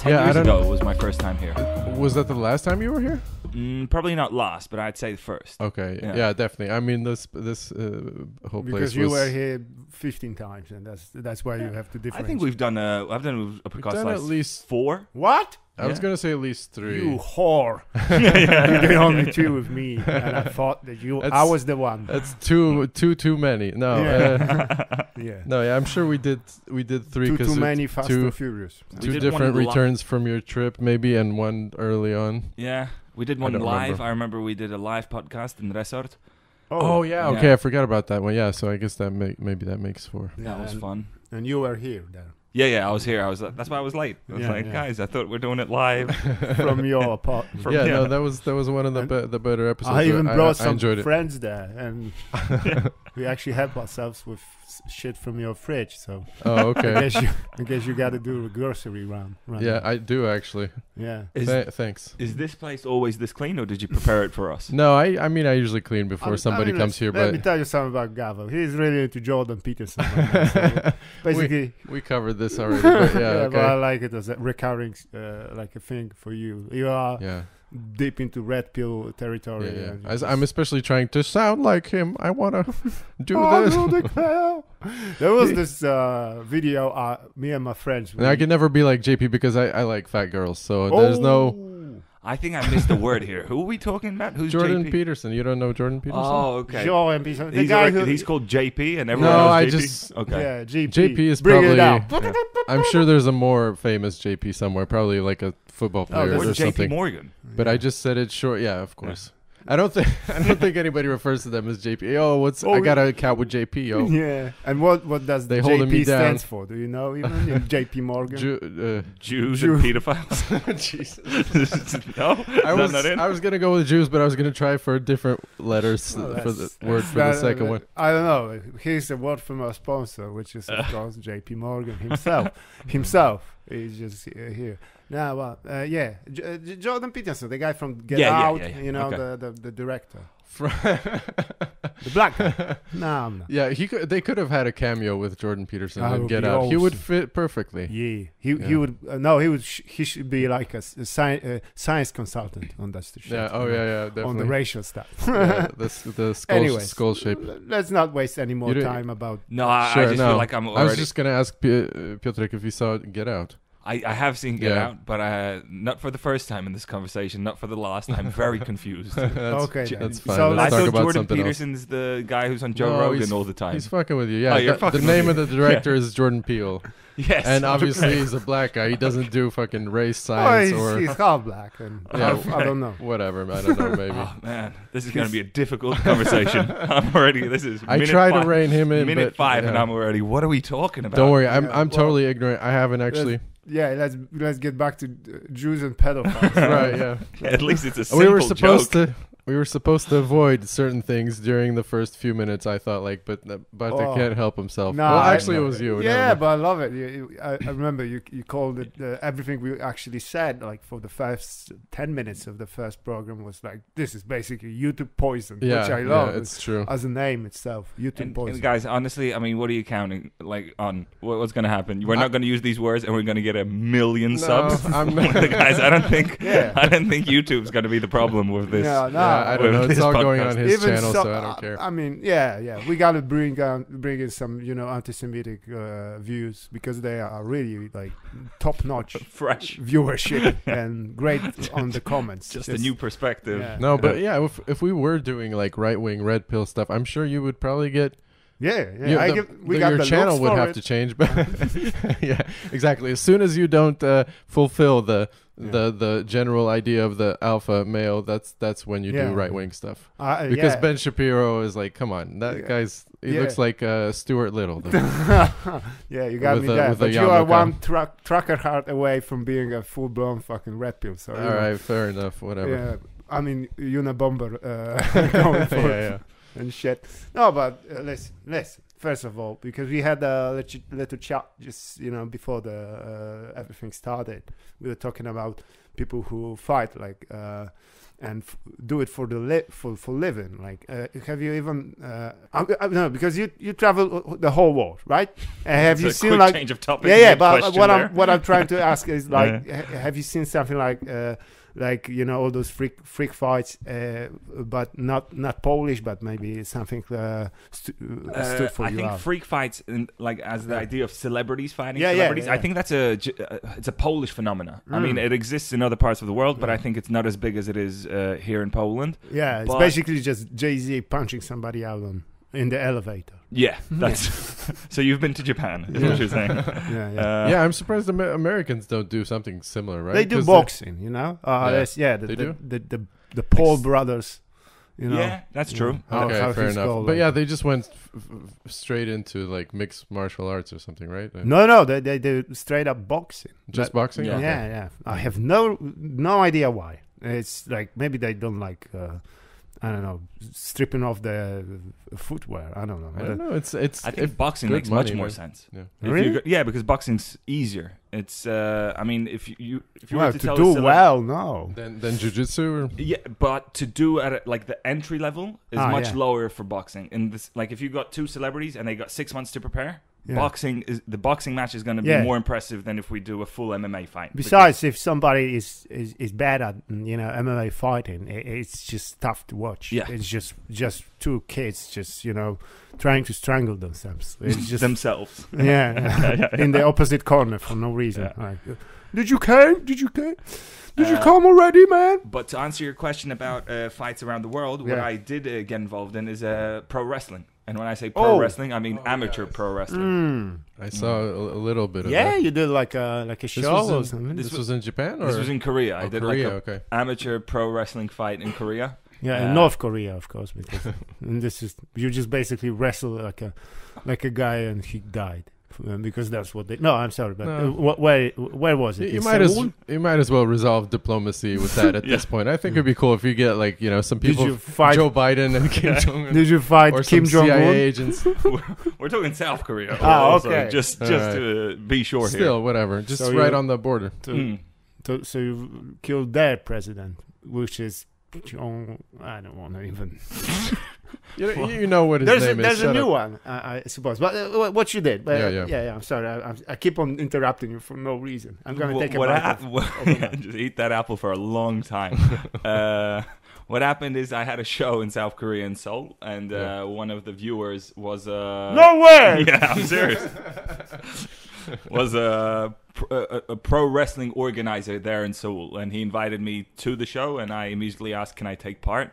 10 years ago was my first time here. Was that the last time you were here? Probably not last, but I'd say the first. Okay, yeah, definitely. I mean, this whole place because you were here 15 times, and that's why you have to differentiate. I think we've done I've done a podcast like at least 4. What? I was gonna say at least 3. You whore! You did only 2 with me, and I thought that I was the one. That's too many. No, yeah. No, yeah, I'm sure we did 3 too many Fast and Furious. 2 different returns from your trip, maybe, and 1 early on. Yeah, we did one live. Remember. I remember we did a live podcast in Resort. Oh yeah, okay, I forgot about that one. Yeah, so I guess that maybe that makes 4. Yeah, that was fun. And you were here then. Yeah, I was here. That's why I was late. I was guys, I thought we're doing it live from your apartment. No, that was one of the better episodes. I even brought some enjoyed friends there, and we actually helped ourselves with shit from your fridge. So okay. I guess you got to do a grocery round. Yeah, I do actually. Yeah. Thanks. Is this place always this clean, or did you prepare it for us? No, I mean I usually clean before somebody comes here. Let me tell you something about Gavo. He's really into Jordan Peterson. Right now, so basically, we covered this already. But okay. But I like it as a recurring like a thing for you. You are deep into red pill territory. Yeah. I'm especially trying to sound like him. I want to do this. There was this video, me and my friends. And I can never be like JP because I like fat girls. So there's no... I think I missed a word here. Who are we talking about? Who's Jordan JP? Peterson. You don't know Jordan Peterson? Oh, okay. Jordan Peterson. He's called JP and everyone knows JP? Okay. Yeah, JP is probably... I'm sure there's a more famous JP somewhere. Probably like a football player or something. JP Morgan. But I just said it short. Yeah, of course. I don't think anybody refers to them as JP. I got a cat with JP. Oh, yeah. And what does the JP stands for? Do you know even? JP Morgan. Jews and pedophiles. Jesus. No, I was gonna go with Jews, but I was gonna try for different letters for the word for the second one. I don't know. Here's a word from our sponsor, which is of course JP Morgan himself. He's just here. Now, Jordan Peterson, the guy from Get Out, you know, the director. The black guy. No. Yeah, they could have had a cameo with Jordan Peterson in Get Out. Awesome. He would fit perfectly. Yeah, he would. He should be like a science consultant on that show. Yeah. Oh yeah, definitely. On the racial stuff. The skull shape. Let's not waste any more time about. No, I just feel like I'm already. I was just gonna ask Piotrek if he saw Get Out. I have seen Get Out, but not for the first time in this conversation, not for the last time. Very confused. Okay, that's fine. So Let's I talk thought about Jordan Peterson's the guy who's on Joe Rogan all the time. He's fucking with you. Yeah, the name of the director is Jordan Peele. Yes, and obviously he's a black guy. He doesn't do fucking race science he's half black, and I don't know. Whatever, I don't know. Maybe. Oh man, this is going to be a difficult conversation. I'm already. This is. I try to rein him in. Minute 5, and I'm already. What are we talking about? Don't worry, I'm totally ignorant. I haven't actually. Yeah, let's get back to Jews and pedophiles. Right, yeah. At least it's a simple joke. We were supposed to avoid certain things during the first few minutes. I thought, but I can't help himself. No, well, actually, it was you. Yeah, but I love it. I remember you called it everything we actually said. Like for the first 10 minutes of the first program was like, this is basically YouTube poison, which I love. Yeah, it's true as a name itself. YouTube poison. And guys, honestly, I mean, what are you counting on? What's going to happen? We're not going to use these words, and we're going to get 1 million subs. Guys, I don't think YouTube's going to be the problem with this. No. I don't know. It's all going on his channel, so I don't care. I mean, we got to bring in some, anti-Semitic views because they are really like top-notch, fresh viewership and great on the comments. Just a new perspective. Yeah. No, but if we were doing like right-wing red pill stuff, I'm sure you would probably get. Your channel would have to change, but yeah, exactly. As soon as you don't fulfill the general idea of the alpha male, that's when you do right wing stuff. Because Ben Shapiro is like, come on, that guy's looks like Stuart Little. Yeah, you got me there. But you are one trucker heart away from being a full blown fucking red pill. So all right, fair enough. Whatever. Yeah, I mean Unabomber going for yeah. And shit. No, but listen. First of all, because we had a little chat just before the everything started, we were talking about people who fight like and do it for for living. Like, have you even? No, because you travel the whole world, right? Have you seen like change of topic? Yeah. But what I'm trying to ask is like, have you seen something like you know, all those freak fights, but not Polish, but maybe something stood for you. I think freak fights, like as the idea of celebrities fighting celebrities. I think that's it's a Polish phenomena. I mean, it exists in other parts of the world, but I think it's not as big as it is here in Poland. Yeah, it's basically just Jay-Z punching somebody out in the elevator. Yeah, that's so you've been to Japan, is what you're saying. Yeah, I'm surprised Americans don't do something similar, right? They do boxing, you know. They do? The Paul brothers, you know. Yeah, that's true. Okay, fair enough. But yeah, they just went straight into like mixed martial arts or something, right? No, they do straight up boxing. Just boxing? Yeah. I have no idea why. It's like maybe they don't like. I don't know, stripping off the footwear. I don't know. I don't know. I think boxing makes much more sense. Yeah. Really? Because boxing's easier. It's I mean, if you were to do well, no. Then jiu-jitsu. Yeah, but to do at like the entry level is much lower for boxing. In this, like if you got two celebrities and they got 6 months to prepare. Yeah. The boxing match is going to be more impressive than if we do a full MMA fight. Besides, if somebody is bad at MMA fighting, it's just tough to watch. Yeah. It's just two kids just trying to strangle themselves. It's just themselves. Yeah, in the opposite corner for no reason. Yeah. Like, did you come? Did you come already, man? But to answer your question about fights around the world, what I did get involved in is pro wrestling. And when I say pro wrestling, I mean amateur pro wrestling. I saw a little bit of that. Yeah, you did like a show or something. This was in Japan? Or? This was in Korea. I did like amateur pro wrestling fight in Korea. Yeah, in North Korea, of course, because you just basically wrestle like a guy and he died. Because that's what they. No, I'm sorry, but where was it? You might as well resolve diplomacy with that at this point. I think it'd be cool if you get like some people. Did you fight Joe Biden and Kim Jong Un? Did you fight or Kim Jong Un? CIA agents? We're talking South Korea. Okay. Just to be sure. Still, whatever. Just so right on the border. So you killed their president, which is. I don't want to even. You know what his name is. There's a new one, I suppose. But what you did. But yeah. I'm sorry. I keep on interrupting you for no reason. I'm going to take a bite. Just eat that apple for a long time. What happened is I had a show in South Korea in Seoul, and one of the viewers was... No way! Yeah, I'm serious. Was a pro wrestling organizer there in Seoul, and he invited me to the show, and I immediately asked, can I take part?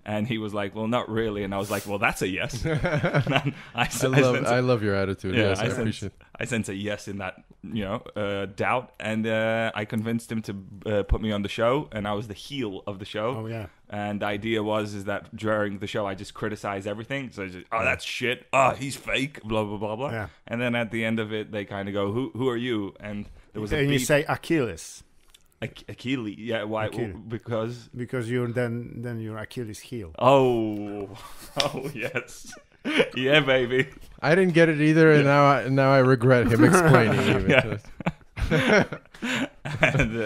And he was like, well, not really. And I was like, well, that's a yes. I love your attitude. Yeah, yes, I appreciate it. I sense a yes in that, doubt. And I convinced him to put me on the show. And I was the heel of the show. Oh, yeah. And the idea is that during the show, I just criticize everything. So I just, that's shit. Oh, he's fake. Blah, blah, blah, blah. Yeah. And then at the end of it, they kind of go, who are you? And there was you say Achilles. Achilles, yeah. Why? Achilles. Because you're then your Achilles heel. Oh yes, yeah, baby. I didn't get it either, and now I regret him explaining. Even. And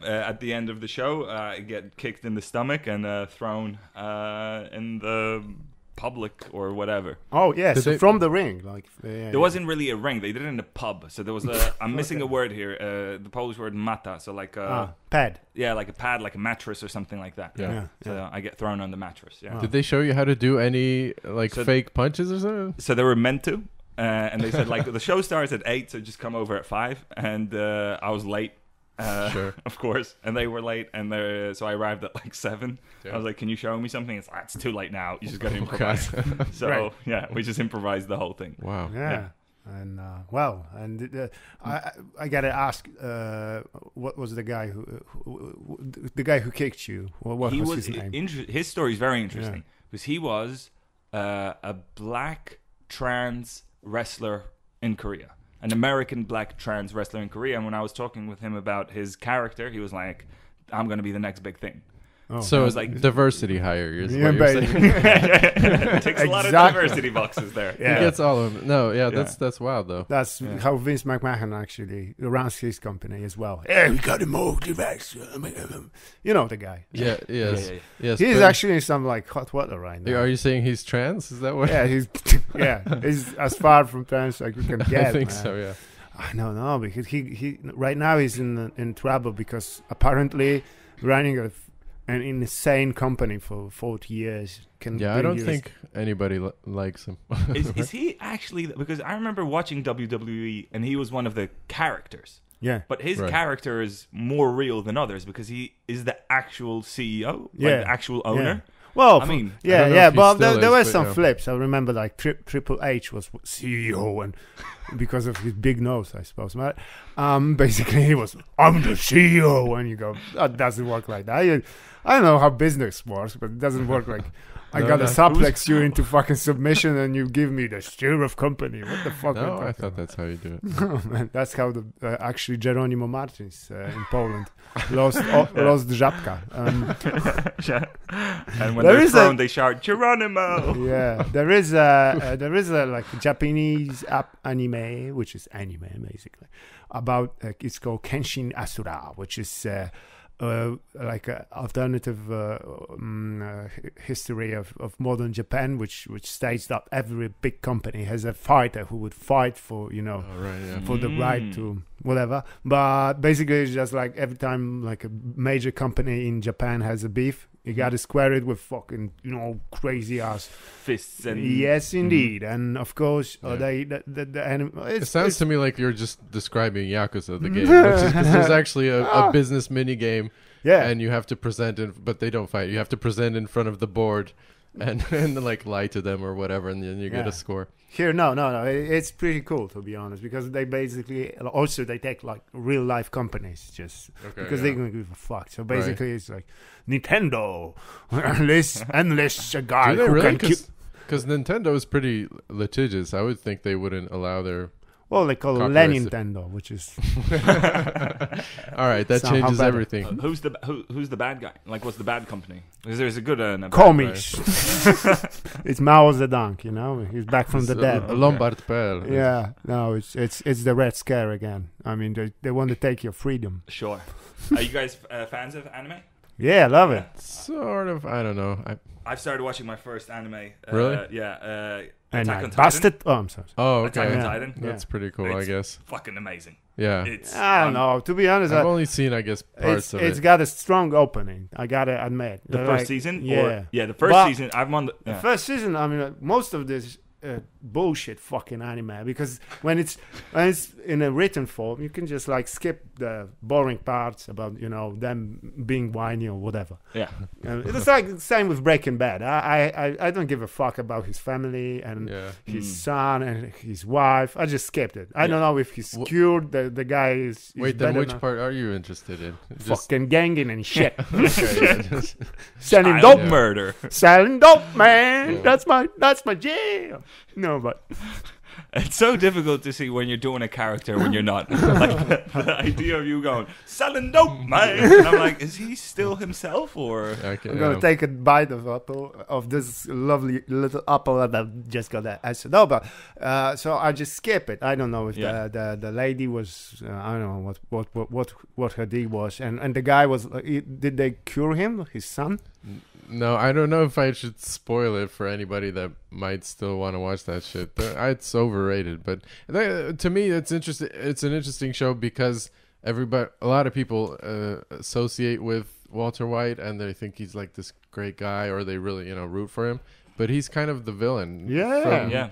at the end of the show, I get kicked in the stomach and thrown in the public or whatever. Oh yes, from the ring. There wasn't really a ring. They did it in a pub. So there was I'm missing a word here. The Polish word mata. So like a pad. Yeah, like a pad, like a mattress or something like that. Yeah. So I get thrown on the mattress. Yeah. Did they show you how to do any fake punches or something? So they were meant to, and they said the show starts at 8, so just come over at 5. And I was late. Sure. Of course, and they were late, and so I arrived at 7. Yeah. I was like, "Can you show me something?" It's too late now. You just got to improvise. So we just improvised the whole thing. Wow. Yeah. And I gotta ask, what was the guy who kicked you? What was his name? His story is very interesting because he was a black trans wrestler in Korea. An American black trans wrestler in Korea. And when I was talking with him about his character, he was like, I'm going to be the next big thing. Oh. So it's like diversity hire. Is what you're saying. It takes a lot of diversity boxes there. Yeah. He gets all of them. No, that's wild though. That's how Vince McMahon actually runs his company as well. Yeah, we got to move the You know the guy. Yeah, yes. Yes. He's actually in some like hot water right now. Are you saying he's trans? Is that what? Yeah, he's as far from trans like we can get. I think so, yeah. I don't know, because he right now he's in trouble because apparently running an insane company for 40 years can. Yeah, I don't think anybody likes him. Is he actually? Because I remember watching WWE and he was one of the characters. Yeah, but his character is more real than others because he is the actual CEO, like the actual owner. Yeah. Well, I mean, Well, there were some flips. I remember like Triple H was CEO, and because of his big nose, I suppose. Basically, he was, I'm the CEO, and you go, that doesn't work like that. I don't know how business works, but it doesn't work like I gotta suplex you into fucking submission, and you give me the steer of company. What the fuck? No, I thought that's how you do it. Oh, man, that's how actually Geronimo Martins in Poland lost Żabka. And when they're thrown, they shout Geronimo. Yeah, there is a like Japanese anime, which is anime basically, about it's called Kenshin Asura, which is like an alternative history of modern Japan, which states that every big company has a fighter who would fight for for the right to whatever. But basically, it's just like every time like a major company in Japan has a beef, you got to square it with fucking crazy ass fists and yes, indeed, and of course it sounds to me like you're just describing Yakuza the game, because there's actually a business mini game, and you have to present it, but they don't fight. You have to present in front of the board, and like lie to them or whatever, and then you get a score. Here, no. It's pretty cool, to be honest, because they basically also they take like real life companies because they don't give a fuck. So basically, it's like Nintendo, unless a guy who can keep. Because Nintendo is pretty litigious. I would think they wouldn't allow their. Well, they call it Nintendo, which is. All right, that changes everything. Who's the bad guy? Like, what's the bad company? Because there's a good and a bad. Komish. It's Mao Zedong. He's back from the dead. Lombard Pearl. Yeah, no, it's the Red Scare again. I mean, they want to take your freedom. Sure. Are you guys fans of anime? Yeah, I love it. Sort of. I don't know. I've started watching my first anime. Really? Yeah. And I busted. Oh, I'm sorry. Oh, okay. Attack on Titan. That's pretty cool, I guess. Fucking amazing. Yeah. I don't know. To be honest, I've only seen, I guess, parts of it. It's got a strong opening. I gotta admit. The first season? Yeah. The first season. I'm on the first season. I mean, most of this bullshit fucking anime, because when it's in a written form, you can just like skip the boring parts about them being whiny or whatever. Yeah. It's like the same with Breaking Bad. I don't give a fuck about his family and his son and his wife. I just skipped it. I don't know if he's cured. The guy is wait, then which part are you interested in? Fucking ganging and shit. Selling dope murder. Selling dope, man. That's my jam. No, but it's so difficult to see when you're doing a character when you're not. Like the idea of you going selling dope, man. And I'm like, is he still himself or? Okay, I'm gonna take a bite of this lovely little apple that I just got that acid. No, but so I just skip it. I don't know if the lady was I don't know what her deal was, and the guy was. Did they cure him? His son? No, I don't know if I should spoil it for anybody that might still want to watch that shit. It's overrated, but to me, it's interesting. It's an interesting show because a lot of people associate with Walter White, and they think he's like this great guy, or they really root for him. But he's kind of the villain. Yeah,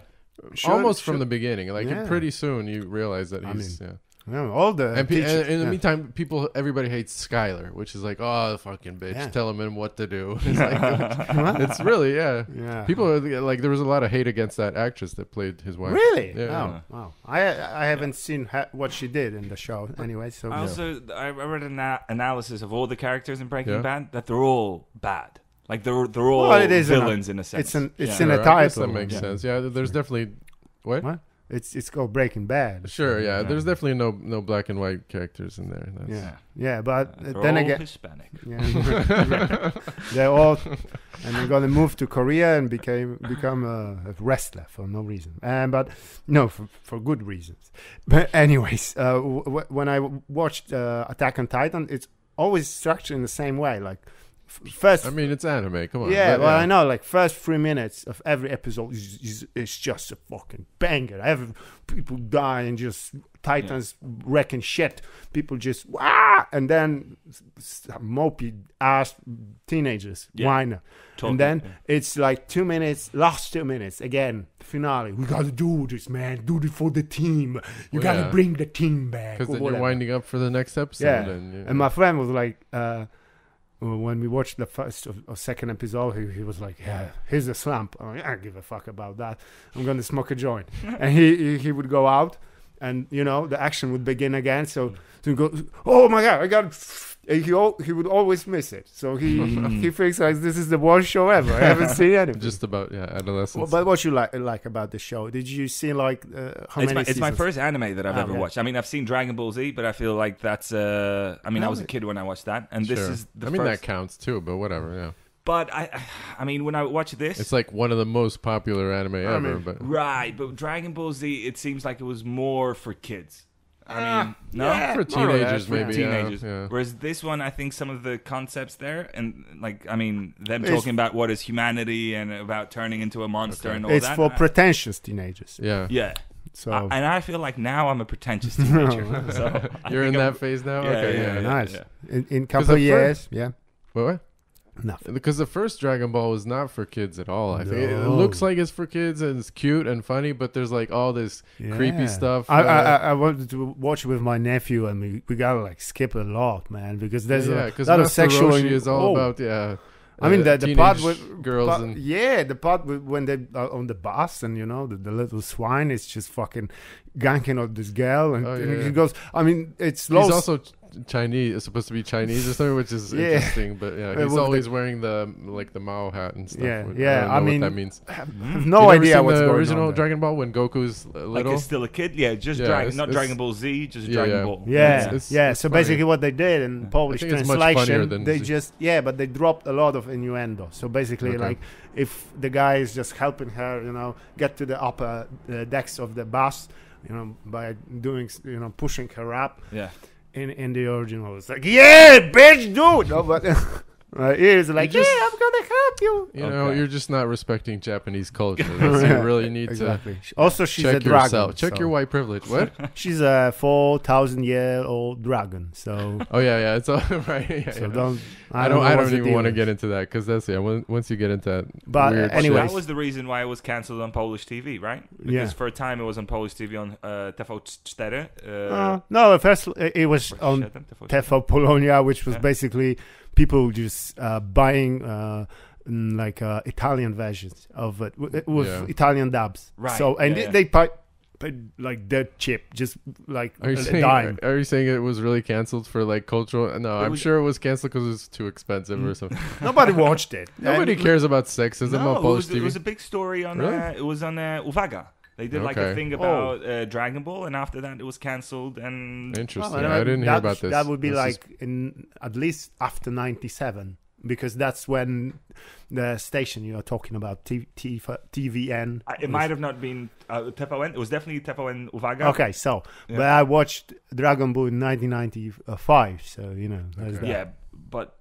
almost from the beginning. Like pretty soon, you realize that he's. No, all the and in the meantime, everybody hates Skyler, which is like, oh, the fucking bitch, telling him what to do. It's, like, it's really, people are like, there was a lot of hate against that actress that played his wife. Really? Yeah. Oh, wow. I haven't seen what she did in the show anyway. So I read an analysis of all the characters in Breaking Bad that they're all bad. Like they're all villains in a sense. It's in a title. That makes sense. Yeah, there's definitely what? It's called Breaking Bad. Sure, yeah. There's definitely no black and white characters in there. Yeah, but they're then all again, Hispanic. Yeah, they're all, and they're gonna move to Korea and become a wrestler for no reason, but no, for good reasons. But anyways, when I watched Attack on Titan, it's always structured in the same way, like. First, I mean, it's anime. Come on. Yeah, well, I know. Like first 3 minutes of every episode is just a fucking banger. People die and just Titans wrecking shit. People just and then mopey ass teenagers whining. And then it's like 2 minutes, last 2 minutes again. Finale. We gotta do this, man. Do it for the team. You gotta bring the team back. Because then you're winding up for the next episode. Yeah. And my friend was like. When we watched the first or second episode, he was like, "Yeah, here's a slump. I don't give a fuck about that. I'm gonna smoke a joint." And he would go out, and the action would begin again. So he goes, "Oh my god, I got." He would always miss it. So he thinks like this is the worst show ever. I haven't seen anything. Just about adolescence. Well, but what you like about the show? Did you see like how many? It's my first anime that I've ever watched. I mean, I've seen Dragon Ball Z, but I feel like that's. I was a kid when I watched that, and this is the first. That counts too, but whatever. Yeah. But I mean, when I watch this, it's like one of the most popular anime ever. But Dragon Ball Z, it seems like it was more for kids. I mean, no, for teenagers maybe. Teenagers. Yeah. Whereas this one, I think some of the concepts there, and them talking about what is humanity and about turning into a monster and all that. It's for pretentious teenagers. Yeah. Yeah. So and I feel like now I'm a pretentious teenager. So you're in that phase now. Yeah, nice. Yeah. In a couple of years, What? Nothing. Because the first Dragon Ball is not for kids at all. I think it looks like it's for kids and it's cute and funny, but there's like all this creepy stuff. I wanted to watch with my nephew, and we gotta like skip a lot, man, because there's a lot of sexual. Is all about I mean the part with girls the part when they are on the bus and the little swine is just fucking ganking on this girl and he goes. I mean it's low. He's also Chinese. It's supposed to be Chinese or something, which is interesting. But he's always wearing the Mao hat and stuff. I mean, what that means. I have no idea what's going on. The original Dragon Ball when Goku's little, like he's still a kid. Yeah, just not Dragon Ball Z, just Dragon Ball. It's so basically, what they did in Polish translation, they but they dropped a lot of innuendo. So basically, like if the guy is just helping her, get to the upper decks of the bus, by doing, pushing her up. Yeah. In the original, it's like, yeah, bitch, dude. No, but he's like, I'm gonna help you. You're just not respecting Japanese culture. You really need to. Also, she's a dragon. Check your white privilege. What? She's a 4,000-year-old dragon. So. Oh yeah, it's all right. So I don't even want to get into that because that's once you get into that. But anyway, that was the reason why it was cancelled on Polish TV, right? Because for a time it was on Polish TV on TV4. No, first it was on TV Polonia, which was basically people just buying like Italian versions of it with Italian dubs. Right. So they paid like dirt cheap, just like a dime. Are you saying it was really canceled for like cultural? No, I'm sure it was canceled because it was too expensive or something. Nobody watched it. Nobody cares about sexism on Polish TV. It was a big story on. It was on Uwaga. They did like a thing about Dragon Ball, and after that it was cancelled. And interesting, I didn't hear about this. That would be in at least after '97, because that's when the station you're talking about, TVN. It might have not been TVN. It was definitely TVN Uwaga. Okay, so but I watched Dragon Ball in 1995, so there's that. Yeah, but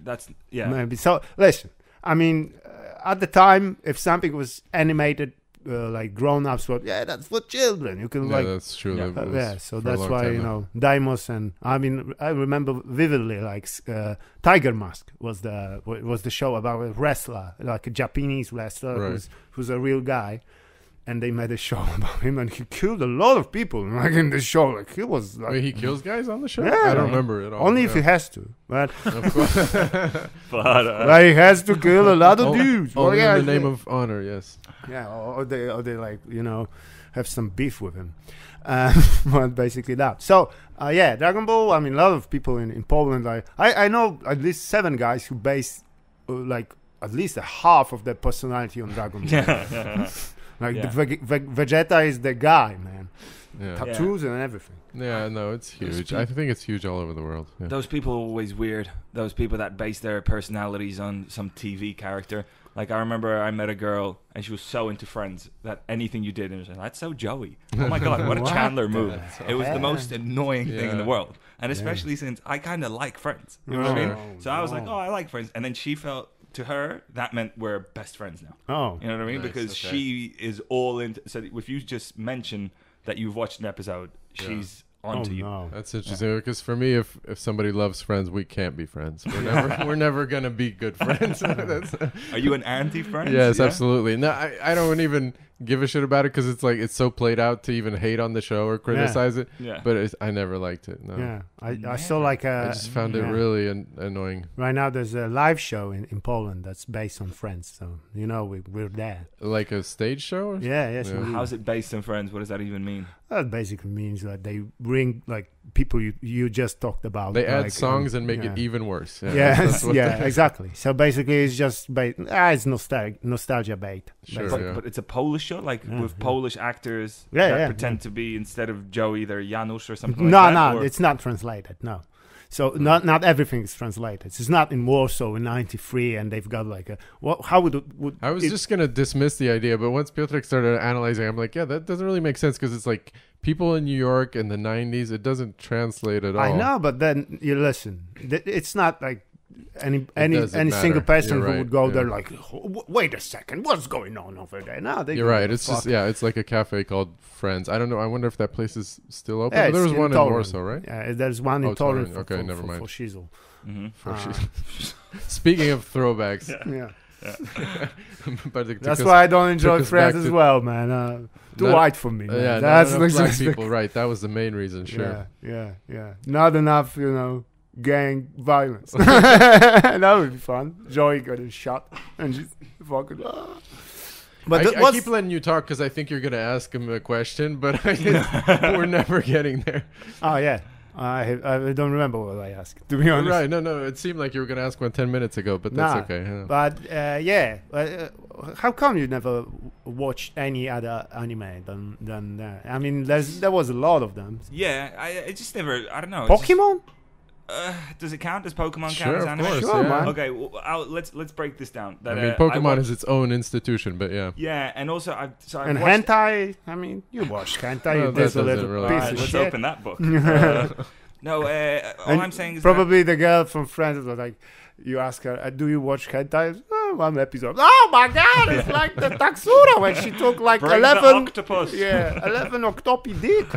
that's maybe. So listen, I mean, at the time, if something was animated. Like grown-ups were, that's for children. You can that's true. So that's why Daimos and I remember vividly like Tiger Mask was the show about a wrestler, like a Japanese wrestler who's a real guy, and they made a show about him, and he killed a lot of people like in the show. Like he was like, he kills guys on the show. Yeah, I don't remember it all. Only if he has to, but he has to kill a lot of dudes. Only in the name of honor, yes. Yeah, or they like have some beef with him. But basically that. So Dragon Ball. I mean, a lot of people in Poland. I know at least 7 guys who base like at least a half of their personality on Dragon Ball. Like Vegeta is the guy, man. Tattoos and everything. Yeah, no, it's huge. I think it's huge all over the world. Yeah. Those people are always weird. Those people that base their personalities on some TV character. Like, I remember I met a girl, and she was so into Friends that anything you did, and she was like, that's so Joey. Oh, my God, what a Chandler move. It was the most annoying thing in the world. And especially since I kind of like Friends. You know what I mean? So I was like, oh, I like Friends. And then she felt, to her, that meant we're best friends now. Oh. You know what I mean? Nice, because she is all into... So if you just mention that you've watched an episode, she's onto you. No. That's interesting because for me, if somebody loves Friends, we can't be friends. We're never gonna be good friends. Are you an anti-Friends? Yes, absolutely. No, I don't even give a shit about it because it's like it's so played out to even hate on the show or criticize it. Yeah. But I never liked it. No. Yeah, I still like. I just found it really annoying. Right now, there's a live show in Poland that's based on Friends, so we're there. Like a stage show? Yes. Yeah. How's it based on Friends? What does that even mean? That basically means that they bring like people you just talked about. They add songs and make it even worse. Exactly. So basically, it's just it's nostalgia bait. Sure, but it's a Polish show, like with Polish actors that pretend to be, instead of Joey, they're Janusz or something. No, it's not translated. No. So not everything is translated. It's not in Warsaw in '93, and they've got like a. How would I was just gonna dismiss the idea, but once Piotrek started analyzing, I'm like, yeah, that doesn't really make sense because it's like people in New York in the '90s. It doesn't translate at all. I know, but then you listen. It's not like any single person who would go there like, wait a second, what's going on over there? No, you're right. It's just it's like a cafe called Friends. I don't know. I wonder if that place is still open. Yeah, there was one in Warsaw, right? Yeah, there's one in Torun. Okay, never mind. For Shizzle. Speaking of throwbacks, but that's why I don't enjoy Friends as well, man. Too white for me. Yeah, that's black people. Right, that was the main reason. Sure. Yeah. Not enough, gang violence. That would be fun. Joey got a shot and just fucking. But I keep letting you talk because I think you're gonna ask him a question, but we're never getting there. Oh yeah, I don't remember what I asked, to be honest. Right? No. It seemed like you were gonna ask one 10 minutes ago, but that's okay. Yeah. But how come you never watched any other anime than that? I mean, there was a lot of them. Yeah, I just never. I don't know. Pokemon. Does it count? Does Pokemon count as anime? Sure, man. Okay, well, let's break this down. I mean, Pokemon is its own institution, but yeah. Yeah, and also I've hentai. I mean, you watch hentai. There's a little piece of let's shit. open that book. All I'm saying is probably the girl from Friends was like, you ask her, do you watch hentai? One episode. Oh my God! It's like the Taxura when she took like 11 octopus. Yeah, 11 octopi dick.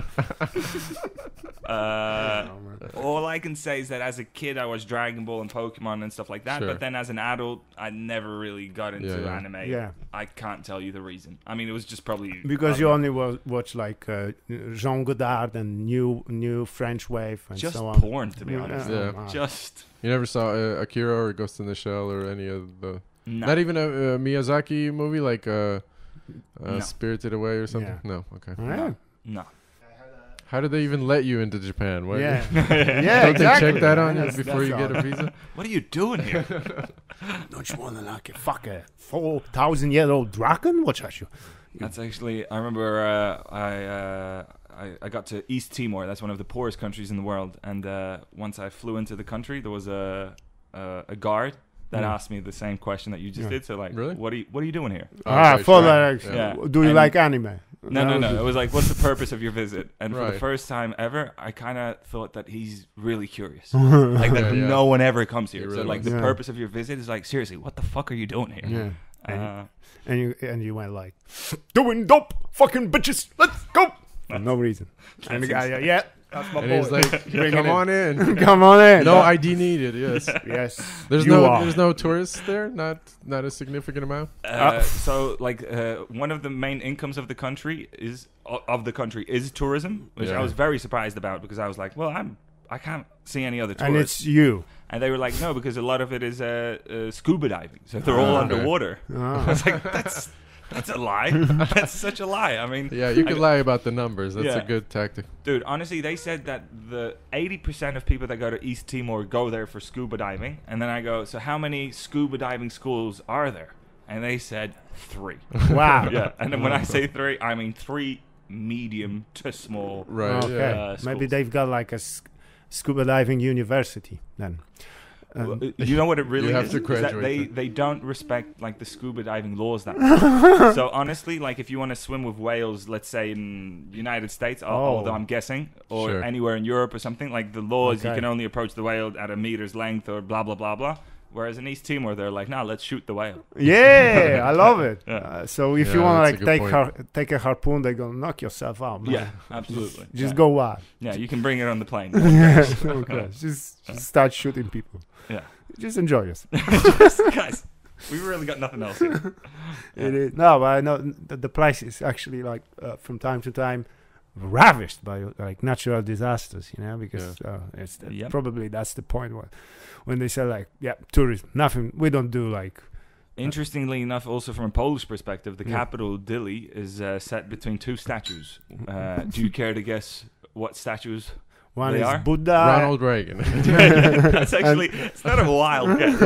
All I can say is that as a kid I watched Dragon Ball and Pokemon and stuff like that, but then as an adult I never really got into anime. Yeah. I can't tell you the reason. I mean, it was just probably because you only watch like Jean Godard and new French wave and just so on. Porn, to be honest. Just you never saw Akira or Ghost in the Shell or any of the not even a Miyazaki movie like Spirited Away or something. No. Okay. No. How did they even let you into Japan? What, yeah, don't exactly. they check that on you before you get a visa? What are you doing here? Don't you want to like a 4,000-year-old dragon? What are you? That's actually. I remember I got to East Timor. That's one of the poorest countries in the world. And once I flew into the country, there was a guard that asked me the same question that you just did. So like, really? What are you doing here? Do you like anime? No. It was like, what's the purpose of your visit? And for the first time ever, I kind of thought that he's really curious. Like that no one ever comes here. So like the purpose of your visit is like, seriously, what the fuck are you doing here? Yeah. And you went like, doing dope, fucking bitches, let's go. For no reason. And the guy, that's my boy. He's like, come on in. Come on in. No ID needed. Yes. Yes. There's no tourists there. Not a significant amount. So like one of the main incomes of the country is tourism, which I was very surprised about because I was like, well, I can't see any other tourists. And it's you. And they were like, no, because a lot of it is scuba diving, so they're all underwater. I was like, That's a lie. That's such a lie. I mean, you can lie about the numbers. That's a good tactic. Dude, honestly, they said that the 80% of people that go to East Timor go there for scuba diving. And then I go, so how many scuba diving schools are there? And they said 3. Wow. Yeah. And then when I say 3, I mean 3 medium to small. Right. Okay. Maybe they've got like a scuba diving university then. You know what it really have is? to graduate. That they don't respect like the scuba diving laws that much. So honestly, like if you want to swim with whales, let's say in United States, although I'm guessing, or anywhere in Europe or something, like the laws, you can only approach the whale at a meter's length or blah blah blah blah. Whereas in East Timor, they're like, no, let's shoot the whale. Yeah, I love it. Yeah. So if you want to like take a harpoon, they're going to knock yourself out, man. Yeah, absolutely. Just go wild. Yeah, you can bring it on the plane. Okay. Just start shooting people. Yeah. Just enjoy yourself. Guys, we really got nothing else here. It is. No, but I know the place is actually like from time to time ravished by like natural disasters, you know, because it's probably that's the point when they say like, tourism, nothing, we don't do like. Interestingly enough, also from a Polish perspective, the capital Dili is set between 2 statues. Do you care to guess what statues? One is Buddha. Ronald Reagan. That's actually, it's not a wild guess.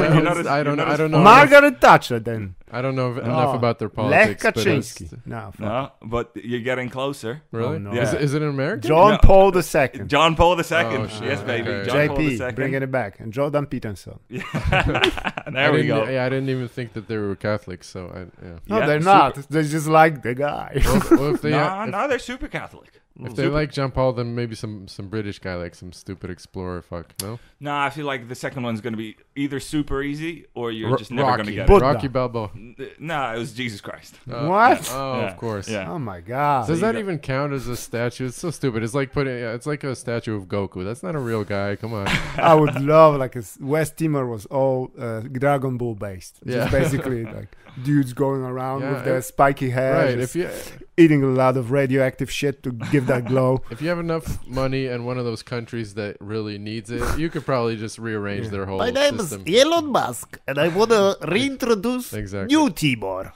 I don't know. Margaret Thatcher then. I don't know enough about their politics. Lech Kaczynski. No, but you're getting closer. Really? Oh, no. Yeah. Is it an American? John Paul II. John Paul II. Oh, yes, baby. Okay. John Paul II. JP, bringing it back. And Jordan Peterson. There we go. Yeah, I didn't even think that they were Catholics. So No, they're not. They just like the guy. Well, if they no, they're super Catholic. If they like John Paul, then maybe some British guy, like some stupid explorer. Fuck, no? No, I feel like the second one's going to be either super easy or you're just never going to get Buddha. it. Rocky Balboa. No, it was Jesus Christ. What? Oh, Yeah. of course. Yeah. Oh my god. Does that even count as a statue? It's so stupid. It's like it's like a statue of Goku. That's not a real guy. Come on. I would love like West Timor was all Dragon Ball based. Just basically like dudes going around with their spiky hair, right? If you eating a lot of radioactive shit to give that glow. If you have enough money and one of those countries that really needs it, you could probably just rearrange their whole system. My name is Elon Musk, and I want to reintroduce New Timor.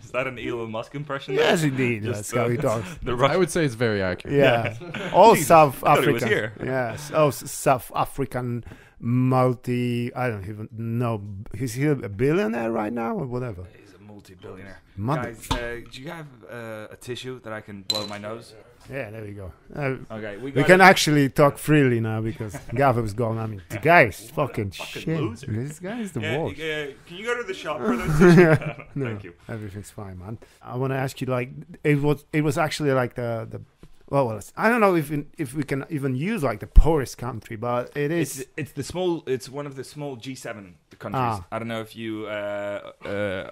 Is that an Elon Musk impression? Yes, indeed. That's how he talks. I would say it's very accurate. Yeah. All Jesus, South I thought he African. was here. Yes. Oh, South African I don't even know. Is he a billionaire right now or whatever? He's a multi-billionaire. Guys, do you have a tissue that I can blow my nose? Yeah, there we go. Okay, we can actually talk freely now because Gavin was gone. I mean, the guy is fucking shit. Loser. This guy is the worst. Can you go to the shop for those tissues? No, thank you. Everything's fine, man. I want to ask you, like, it was actually like the well, I don't know if we can even use like the poorest country, but it is. It's one of the small G7 countries. I don't know if you are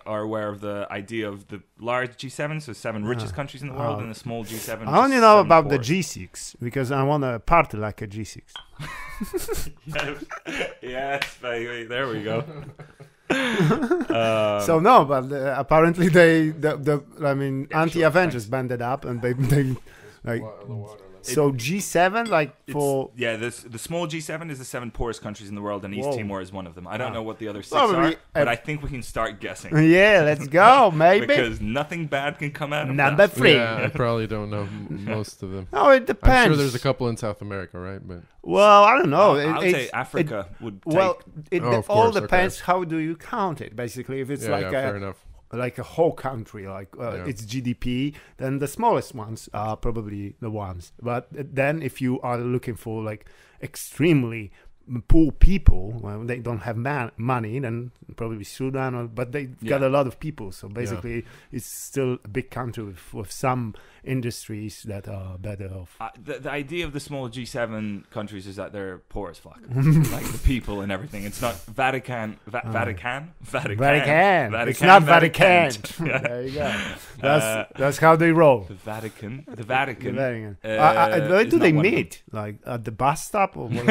aware of the idea of the large G7, so 7 richest countries in the world, and the small G7. I only know about the G6 because I want to party like a G6. yes, baby. There we go. So no, but apparently anti-Avengers banded up and they like. So G7, like for the small G7 is the 7 poorest countries in the world, and East Timor is one of them. I don't know what the other 6 are, but I think we can start guessing. Yeah, let's go, maybe. Because nothing bad can come out of Number 3. Yeah, I probably don't know most of them. No, it depends. I'm sure there's a couple in South America, right? But well, I don't know. I would say Africa would take. Well, it all depends. Okay. How do you count it? Basically, if it's fair enough. Like a whole country, like its GDP, then the smallest ones are probably the ones. But then if you are looking for like extremely poor people, well, they don't have money, then probably Sudan, but they got a lot of people. So basically, it's still a big country with some industries that are better off. The idea of the small G7 countries is that they're poor as fuck, like the people and everything. It's not Vatican. It's not Vatican. There you go. That's how they roll. The Vatican. Where do they meet? Like at the bus stop or what?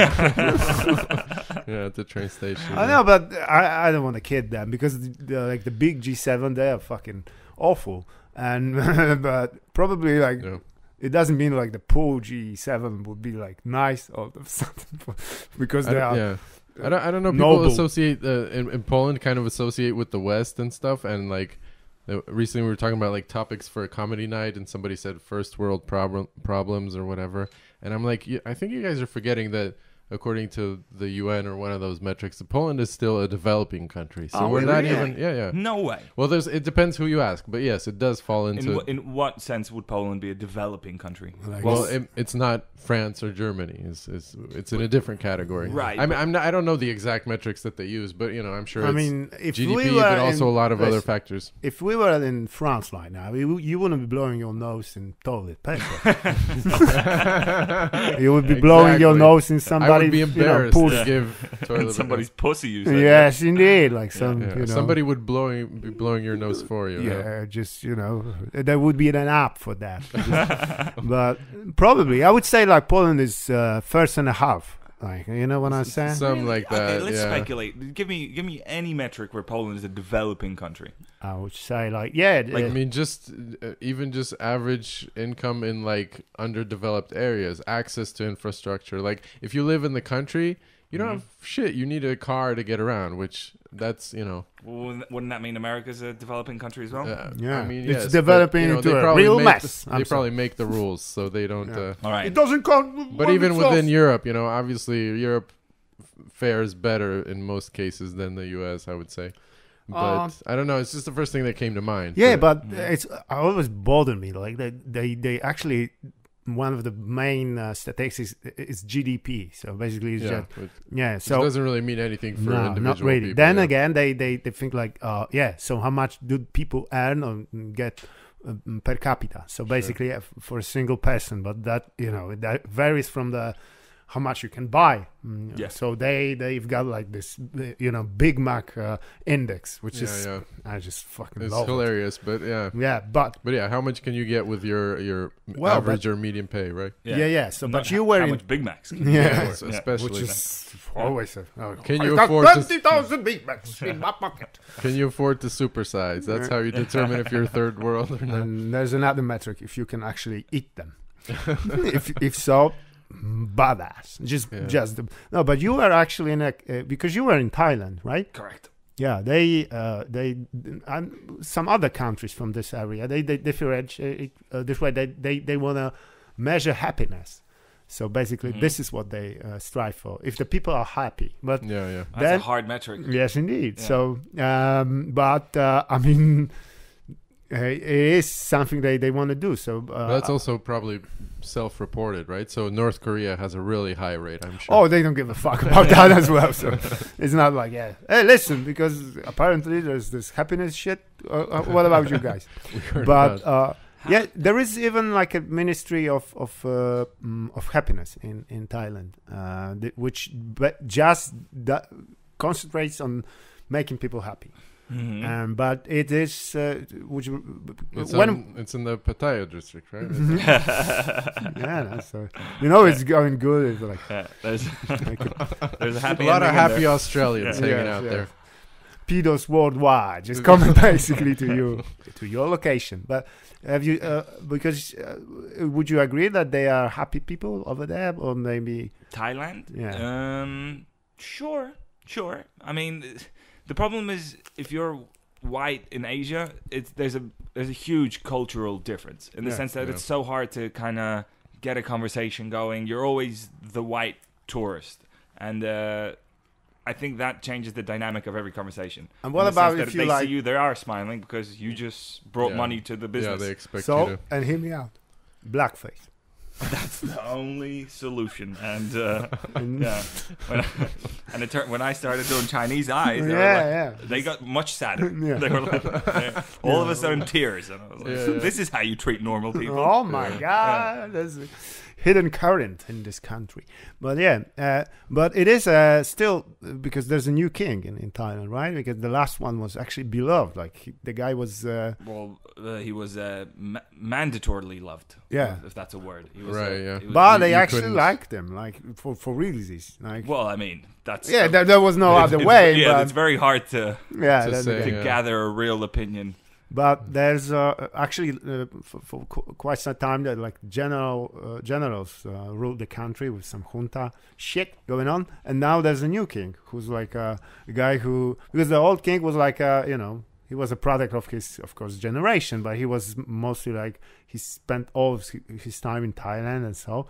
Yeah, at the train station. I know, but I don't want to kid them because like the big G7, they are fucking awful. And but probably like it doesn't mean like the poor G7 would be like nice or something because they are. Yeah. I don't know. Noble. People associate in Poland kind of associate with the West and stuff, and like recently we were talking about like topics for a comedy night, and somebody said first world problems or whatever, and I'm like, I think you guys are forgetting that according to the UN or one of those metrics, Poland is still a developing country. So we're not even. Yeah. No way. Well, it depends who you ask, but yes, it does fall into. In what sense would Poland be a developing country? Well, it's not France or Germany. It's in a different category. Right. I mean, I don't know the exact metrics that they use, but I'm sure. If GDP, but also a lot of other factors. If we were in France right now, you wouldn't be blowing your nose in toilet paper. You would be blowing your nose in somebody. I would be embarrassed to give toilet somebody's pussy. You said. Yes, indeed. Like somebody would be blowing your nose for you. Yeah, just there would be an app for that. But probably, I would say like Poland is first and a half. Like, you know what I'm saying? Something like that. Okay, let's speculate. Give me any metric where Poland is a developing country. I would say even just average income in like underdeveloped areas, access to infrastructure. Like if you live in the country, you don't have shit. You need a car to get around, which that's Well, wouldn't that mean America's a developing country as well? Yeah, I mean, it's developing into a real mess. They probably make the rules, so they don't. All right, it doesn't count. But even within Europe, obviously Europe fares better in most cases than the U.S. I would say. But I don't know. It's just the first thing that came to mind. Yeah, but it's always bothered me. Like they actually. One of the main statistics is GDP. So basically, it's so it doesn't really mean anything for individual not really. people. Then again, they think like, so how much do people earn or get per capita? So basically, for a single person, but that that varies from the how much you can buy. So they've got like this, Big Mac index, which is I just fucking love. It's hilarious, but but how much can you get with your average or medium pay, right? So but you were how much Big Macs? Especially which is always. Can you afford 20,000 Big Macs in my pocket? Can you afford to supersize? That's how you determine if you're third world or not. And there's another metric: if you can actually eat them. if so. Badass. No, but you were actually because you were in Thailand, right? Correct. Yeah, they some other countries from this area they differentiate this way. They want to measure happiness. So basically, this is what they strive for. If the people are happy, but that's a hard metric. Yes, indeed. Yeah. So, I mean. It is something they want to do. So that's also probably self-reported, right? So North Korea has a really high rate, I'm sure. Oh, they don't give a fuck about that as well. So it's not like, hey, listen, because apparently there's this happiness shit. What about you guys? But there is even like a ministry of happiness in Thailand, which just concentrates on making people happy. Mm-hmm. But it is it's in the Pattaya district, right? It's going good. It's like there's a lot of happy Australians hanging out there. Pedos worldwide, just coming basically to your location. But have you would you agree that they are happy people over there, or maybe Thailand? Yeah. Sure. I mean. The problem is, if you're white in Asia, there's a huge cultural difference in the sense that it's so hard to kind of get a conversation going. You're always the white tourist, and I think that changes the dynamic of every conversation. And what about if they see you, they are smiling because you just brought money to the business. Yeah, they expect you to. And hear me out, blackface. That's the only solution, and when I started doing Chinese eyes, they got much sadder. They were like, all of a sudden tears, and I was like, "This is how you treat normal people." Oh my god, there's a hidden current in this country. But but it is still because there's a new king in Thailand, right? Because the last one was actually beloved. Like the guy was. He was mandatorily loved. Yeah, if that's a word. He was, but they actually liked him, like for realsies. Like, well, I mean, that's there was no other way. Yeah, but it's very hard to gather a real opinion. But there's actually for quite some time that like generals ruled the country with some junta shit going on, and now there's a new king who's like a guy who, because the old king was like he was a product of his, of course, generation, but he was mostly like he spent all of his time in Thailand and so.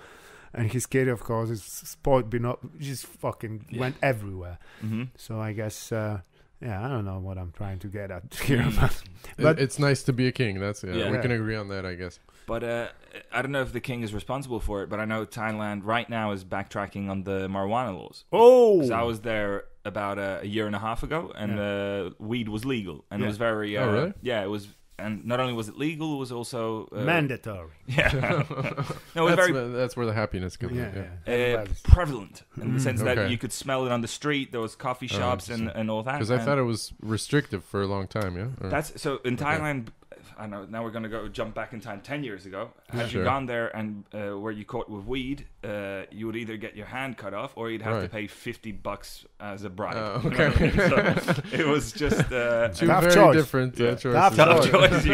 and his kid, of course, is spoiled, just fucking went everywhere. So I guess, I don't know what I'm trying to get at here, but it's nice to be a king. That's we can agree on that, I guess. But I don't know if the king is responsible for it, but I know Thailand right now is backtracking on the marijuana laws. Oh! Because I was there about a year and a half ago, and weed was legal. And it was very... really? Yeah, it was... And not only was it legal, it was also... mandatory. Yeah. No, that's where the happiness comes in. Prevalent, in the sense that you could smell it on the street. There was coffee shops and all that. Because I thought it was restrictive for a long time, yeah? That's so in Thailand... I know. Now we're going to jump back in time 10 years ago. Had you gone there and were you caught with weed, you would either get your hand cut off or you'd have to pay $50 as a bribe. Oh, okay. So it was just two very different choices. Tough choice.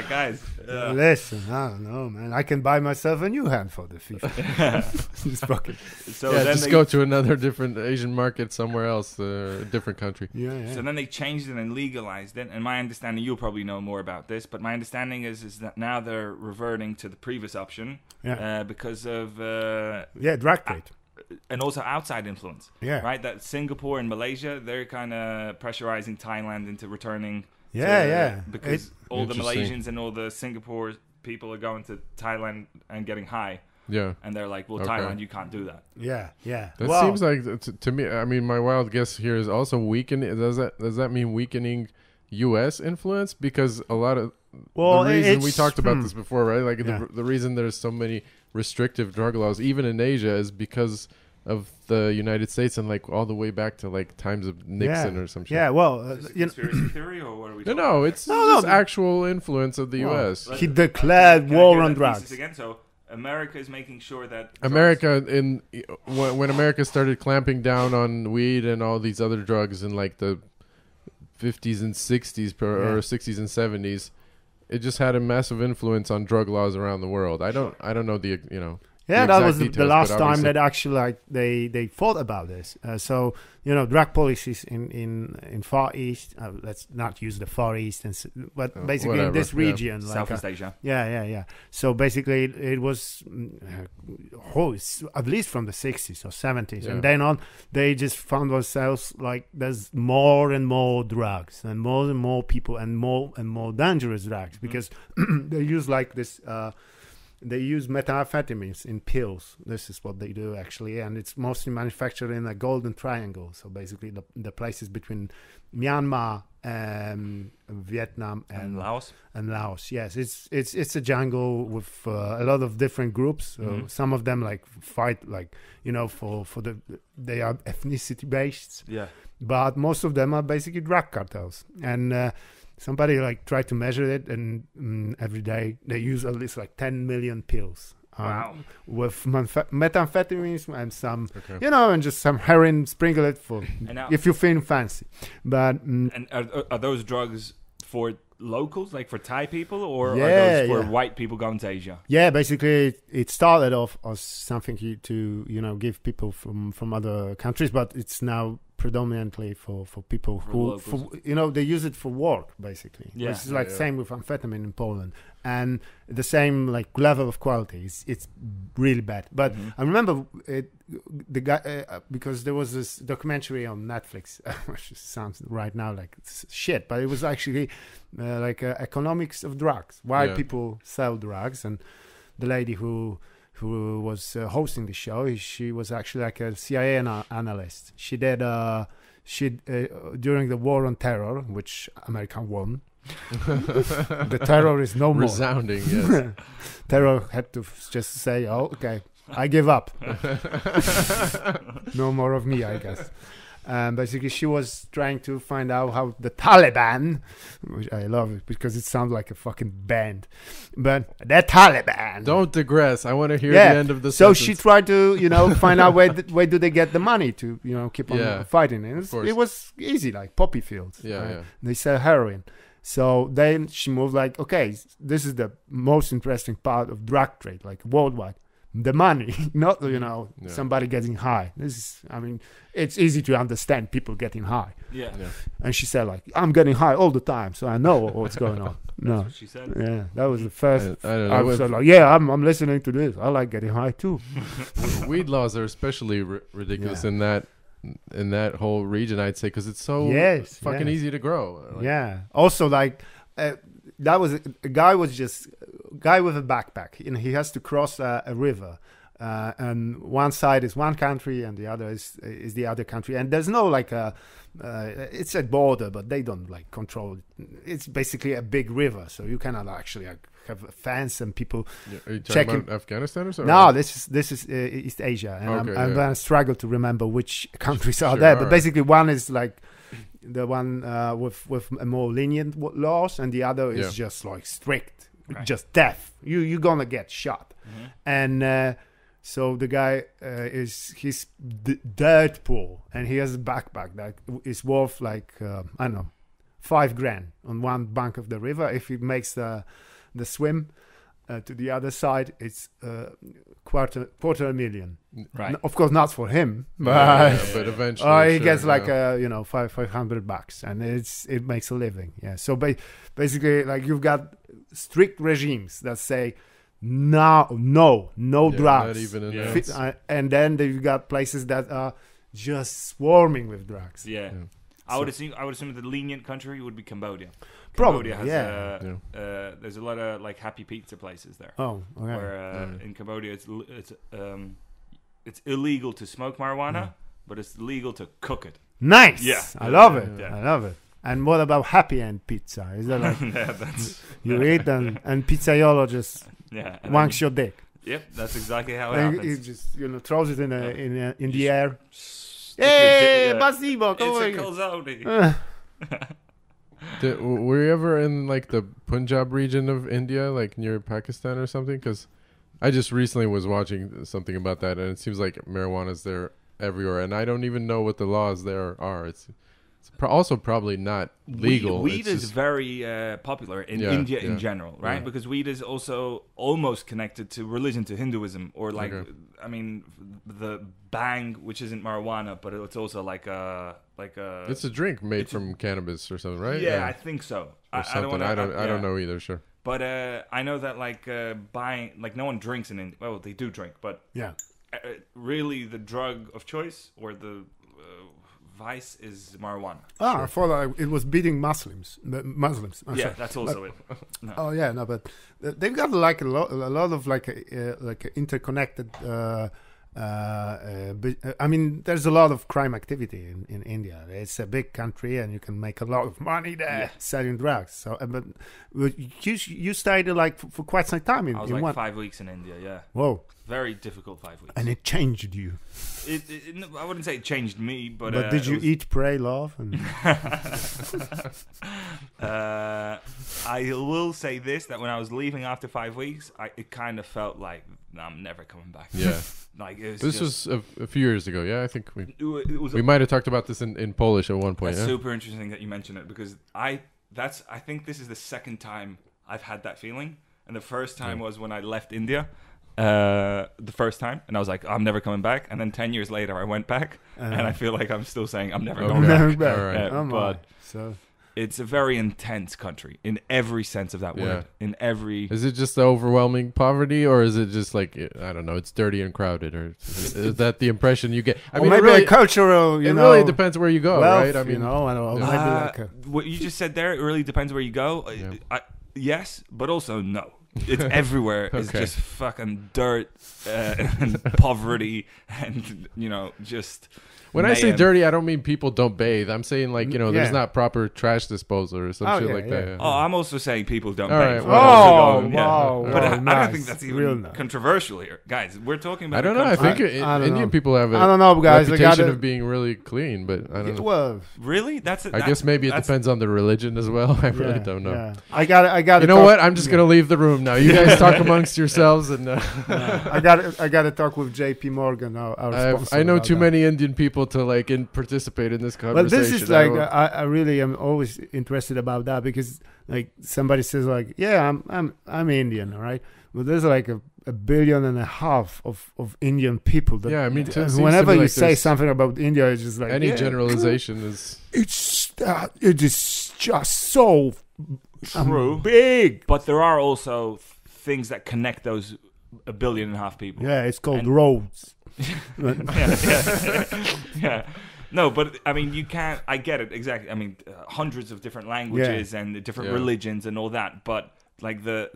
Guys. Listen, I don't know, man. I can buy myself a new hand for the $50. So just go to another different Asian market somewhere else, a different country. Yeah. So then they changed it and legalized it. And my understanding, you'll probably know more about this, but my understanding is that now they're reverting to the previous option because of drug trade and also outside influence. Right. That Singapore and Malaysia, they're kind of pressurizing Thailand into returning. Because all the Malaysians and all the Singapore people are going to Thailand and getting high. Yeah. And they're like, well, Thailand, you can't do that. Yeah. That seems like to me. I mean, my wild guess here is also weakening. Does that mean weakening U.S. influence? Because a lot of the reason we talked about this before, right? Like the reason there's so many restrictive drug laws, even in Asia, is because of the United States and like all the way back to like times of Nixon or some shit. Yeah, well, is it conspiracy theory or what are we talking about? No, it's just actual influence of the U.S. He declared war on drugs. Again, so America is making sure that when America started clamping down on weed and all these other drugs in like the 50s and 60s or 60s and 70s, it just had a massive influence on drug laws around the world. I don't know the Yeah, that was the last time that actually they thought about this. So drug policies in Far East. Let's not use the Far East, but basically in this region, Southeast Asia. Yeah. So basically, it was at least from the 60s or 70s, and then on, they just found themselves like there's more and more drugs, and more people, and more dangerous drugs because they use like this. They use methamphetamines in pills. This is what they do, actually. And it's mostly manufactured in a golden triangle. So basically the places between Myanmar, Vietnam, and Laos. And Laos, yes. It's a jungle with a lot of different groups. Some of them like fight, like, they are ethnicity based. Yeah. But most of them are basically drug cartels. And somebody like tried to measure it, and every day they use at least like 10 million pills. Wow. With methamphetamines and some, and just some heroin, sprinkle it for if you feel fancy. But and are those drugs for locals, like for Thai people, or are those for white people going to Asia? Yeah, basically it started off as something to give people from other countries, but it's now predominantly for people who they use it for work, basically. It's like same with amphetamine in Poland, and the same like level of quality. It's really bad. But I remember the guy because there was this documentary on Netflix, which sounds right now like shit, but it was actually like economics of drugs, why people sell drugs, and the lady who was hosting the show, she was actually like a CIA analyst. She did during the war on terror, which America won. The terror is no more. Resounding, yes. Terror had to just say, "Oh, okay, I give up. No more of me," I guess. Basically, she was trying to find out how the Taliban, which I love it because it sounds like a fucking band, but the Taliban. Don't digress. I want to hear the end of the sentence. So she tried to, find out where do they get the money to, keep on fighting. And it was easy, like poppy fields. They sell heroin. So then she moved like, okay, this is the most interesting part of drug trade, like worldwide. The money, not, somebody getting high. It's easy to understand people getting high. Yeah. And she said, like, I'm getting high all the time, so I know what's going on. That's what she said. Yeah, that was the first. I was like, yeah, I'm listening to this. I like getting high too. Weed laws are especially ridiculous in that whole region, I'd say, because it's so fucking easy to grow. Like, also, like that was a guy with a backpack. You know, he has to cross a river. And one side is one country and the other is the other country, and there's no like it's a border, but they don't like control it. It's basically a big river, so you cannot actually have a fence and people are you checking about Afghanistan or something? No, this is East Asia, and I'm gonna struggle to remember which countries are there, but basically one is like the one with more lenient laws, and the other is just like strict, just death. You're gonna get shot, and so the guy he's dirt poor, and he has a backpack that is worth like I don't know, $5,000 on one bank of the river. If he makes the swim to the other side, it's $250,000. Right. Of course, not for him, but eventually he gets like $500, and it makes a living. Yeah. So basically, like you've got strict regimes that say. No drugs. Not even and then you've got places that are just swarming with drugs. Yeah. I would assume the lenient country would be Cambodia. Probably, Cambodia has there's a lot of like happy pizza places there. Oh, okay. Where in Cambodia it's illegal to smoke marijuana, but it's legal to cook it. Nice. Yeah. I love it. I love it. And what about happy end pizza? Is that like you eat and pizzaiolo just wanks your dick? Yep, that's exactly how it happens. He just throws it in the air. Hey, Basimo, come on! Were you ever in like the Punjab region of India, like near Pakistan or something? Because I just recently was watching something about that, and it seems like marijuana's there everywhere, and I don't even know what the laws there are. It's also probably not legal. Weed is very popular in India in general, right? Yeah. Because weed is also almost connected to religion, to Hinduism, or like, I mean, the bang, which isn't marijuana, but it's also like a. It's a drink made from cannabis or something, right? Yeah, I think so. I don't know either. Sure. But I know that like buying, like no one drinks in India. Well, they do drink, but really the drug of choice or the vice is marijuana. I thought it was beating Muslims. That's also it. No. Oh yeah, no, but they've got like a lot of like interconnected. I mean, there's a lot of crime activity in India. It's a big country, and you can make a lot of money there selling drugs. So, but you stayed like for quite some time in. I was like 5 weeks in India. Yeah. Whoa. Very difficult 5 weeks. And it changed you. I wouldn't say it changed me, but did you eat, pray, love? And I will say this, that when I was leaving after 5 weeks, it kind of felt like I'm never coming back. Yeah. Like it was this was a few years ago. Yeah, I think we might have talked about this in Polish at one point. That's super interesting that you mention it, because I think this is the second time I've had that feeling, and the first time was when I left India. The first time, and I was like, I'm never coming back. And then 10 years later, I went back, and I feel like I'm still saying I'm never going back. All right. But it's a very intense country in every sense of that word. In every, is it just the overwhelming poverty, or is it just like, I don't know, it's dirty and crowded, or is that the impression you get? I mean, maybe really, cultural. It really depends where you go, right? I mean, I don't know. What you just said there, it really depends where you go. Yes, but also no. It's everywhere. It's just fucking dirt and poverty, and just. When I say dirty, I don't mean people don't bathe. I'm saying like there's not proper trash disposal or some shit like that. Oh, I'm also saying people don't bathe. Right. Wow. But I don't think that's even controversial here, guys. We're talking about. I don't know. I think Indian people have I don't know, guys. Reputation of being really clean, but I don't know. Well, really, I guess maybe it depends on the religion as well. I really don't know. Yeah. I got. You know what? I'm just gonna leave the room now. You guys talk amongst yourselves, and I got to talk with JP Morgan. Our sponsor. I know too many Indian people to like participate in this conversation. But this is like I really am always interested about that, because like somebody says like, yeah, I'm Indian, all right, but there's like a 1.5 billion of Indian people. That, I mean, whenever you say something about India, it's just like any generalization is. It is just so True. Big. But there are also things that connect those 1.5 billion people. Yeah, it's called roads. Yeah. No, but I mean, you can't. I get it exactly. I mean, hundreds of different languages and different religions and all that. But like the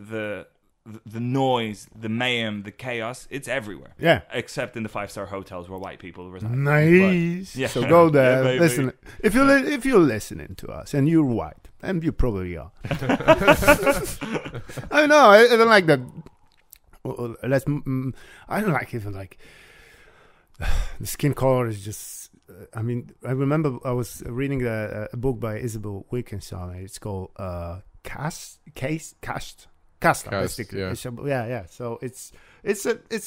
noise, the mayhem, the chaos, it's everywhere. Yeah. Except in the 5-star hotels where white people reside. Nice. But, so go there. Listen. If you're listening to us and you're white, and you probably are. I know. I don't like that. I don't like even like the skin color is just. I mean, I remember I was reading a book by Isabel Wilkinson. It's called Caste. Yeah. So it's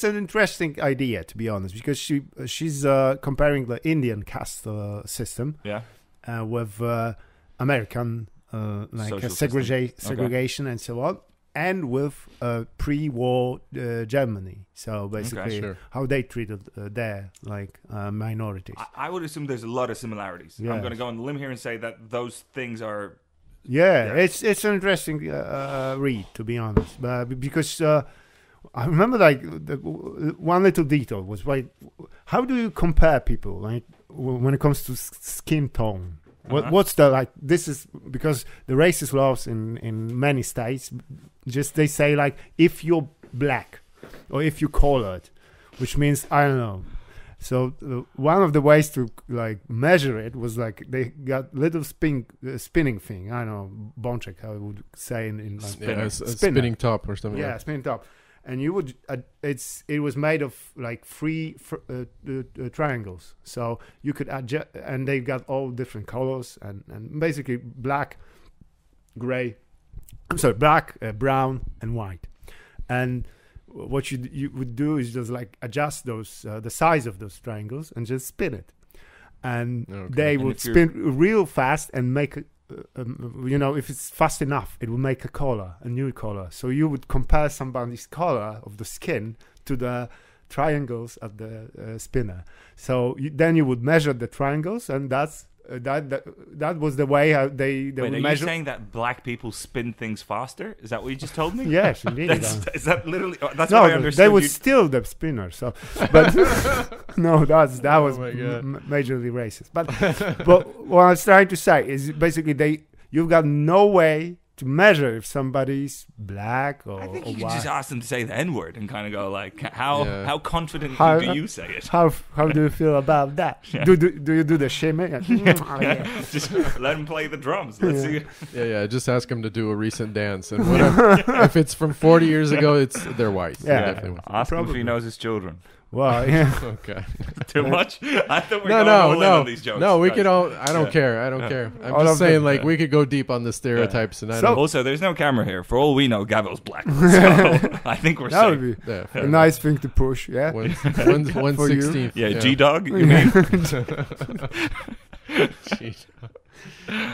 an interesting idea, to be honest, because she's comparing the Indian caste system with American segregation and so on, and with pre-war Germany. So basically, how they treated their minorities. I would assume there's a lot of similarities. I'm going to go on the limb here and say that those things are. Yeah, it's an interesting read, to be honest, because I remember one little detail was how do you compare people when it comes to skin tone? What's the this is because the racist laws in many states they say if you're black or if you're colored, which means I don't know. So one of the ways to measure it was they got little spinning thing. I don't know, Bonchek, how I would say in a spinning top or something. Yeah, spinning top. And you would it was made of three triangles, so you could adjust, and they got all different colors and basically black, brown and white. And what you would do is just adjust those the size of those triangles and just spin it, and they would spin real fast and make if it's fast enough, it will make a new color. So you would compare somebody's color of the skin to the triangles of the spinner. So then you would measure the triangles, and that was the way how they would measure. Are you saying that black people spin things faster? Is that what you just told me? Yes, indeed. Is that literally? That's what I understood. They would steal the spinner. So, but no, that was majorly racist. But what I was trying to say is basically you've got no way to measure if somebody's black or I think you could just ask them to say the N-word and kind of go how confident do you say it? How do you feel about that? Yeah. Do you do the shimmy? Just let them play the drums. Let's see. Yeah. Just ask them to do a recent dance, and whatever. If it's from 40 years ago, they're white. Yeah. Ask him if he knows his children. Well, yeah. Okay. Too much? I thought we were going all in on these jokes. No, we could all. I don't care. I'm just saying, we could go deep on the stereotypes, and also, there's no camera here. For all we know, Gabo's black. So I think we're that safe. Would be a nice thing to push. Yeah. 1/16. Yeah, G-Dog. You mean?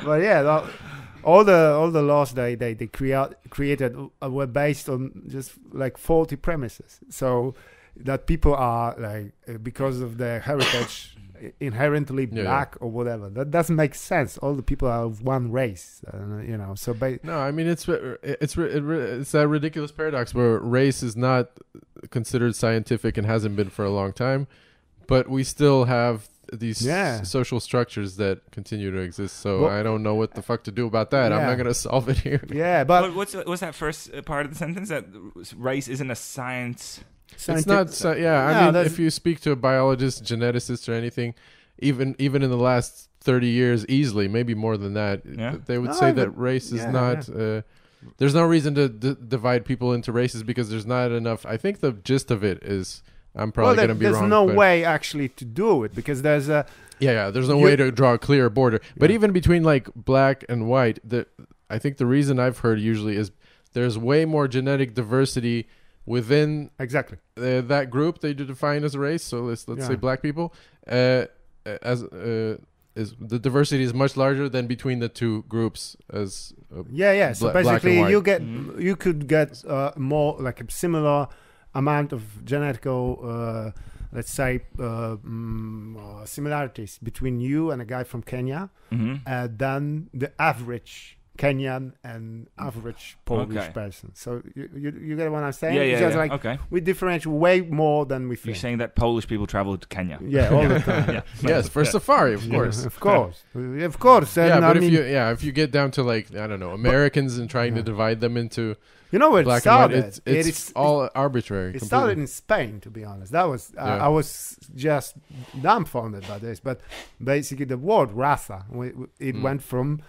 But yeah. All the laws they created were based on just faulty premises. So that people are because of their heritage inherently black or whatever. That doesn't make sense. All the people are of one race, So no, I mean it's that ridiculous paradox where race is not considered scientific and hasn't been for a long time, but we still have these social structures that continue to exist. So I don't know what the fuck to do about that. I'm not going to solve it here. Yeah, but what's that first part of the sentence? That race isn't a science. It's not. I mean, if you speak to a biologist, geneticist, or anything, even in the last 30 years, easily, maybe more than that, they would say that race is not. There's no reason to divide people into races because there's not enough. I think the gist of it is. I'm probably going to be wrong. There's no way actually to do it because there's a. There's no way to draw a clear border. But even between black and white, I think the reason I've heard usually is there's way more genetic diversity within that group they define as a race. So let's say black people, is the diversity is much larger than between the two groups as so basically you could get more a similar amount of genetical let's say similarities between you and a guy from Kenya than the average Kenyan and average Polish person. So you get what I'm saying? Yeah. We differentiate way more than we think. You're saying that Polish people travel to Kenya? Yeah, all the time. Yes, for safari, of course. Of course. Of course. And but if you get down to like, I don't know, Americans and trying to divide them into where it started? It's all arbitrary. It started in Spain, to be honest. That was I was just dumbfounded by this. But basically the word raza, it went from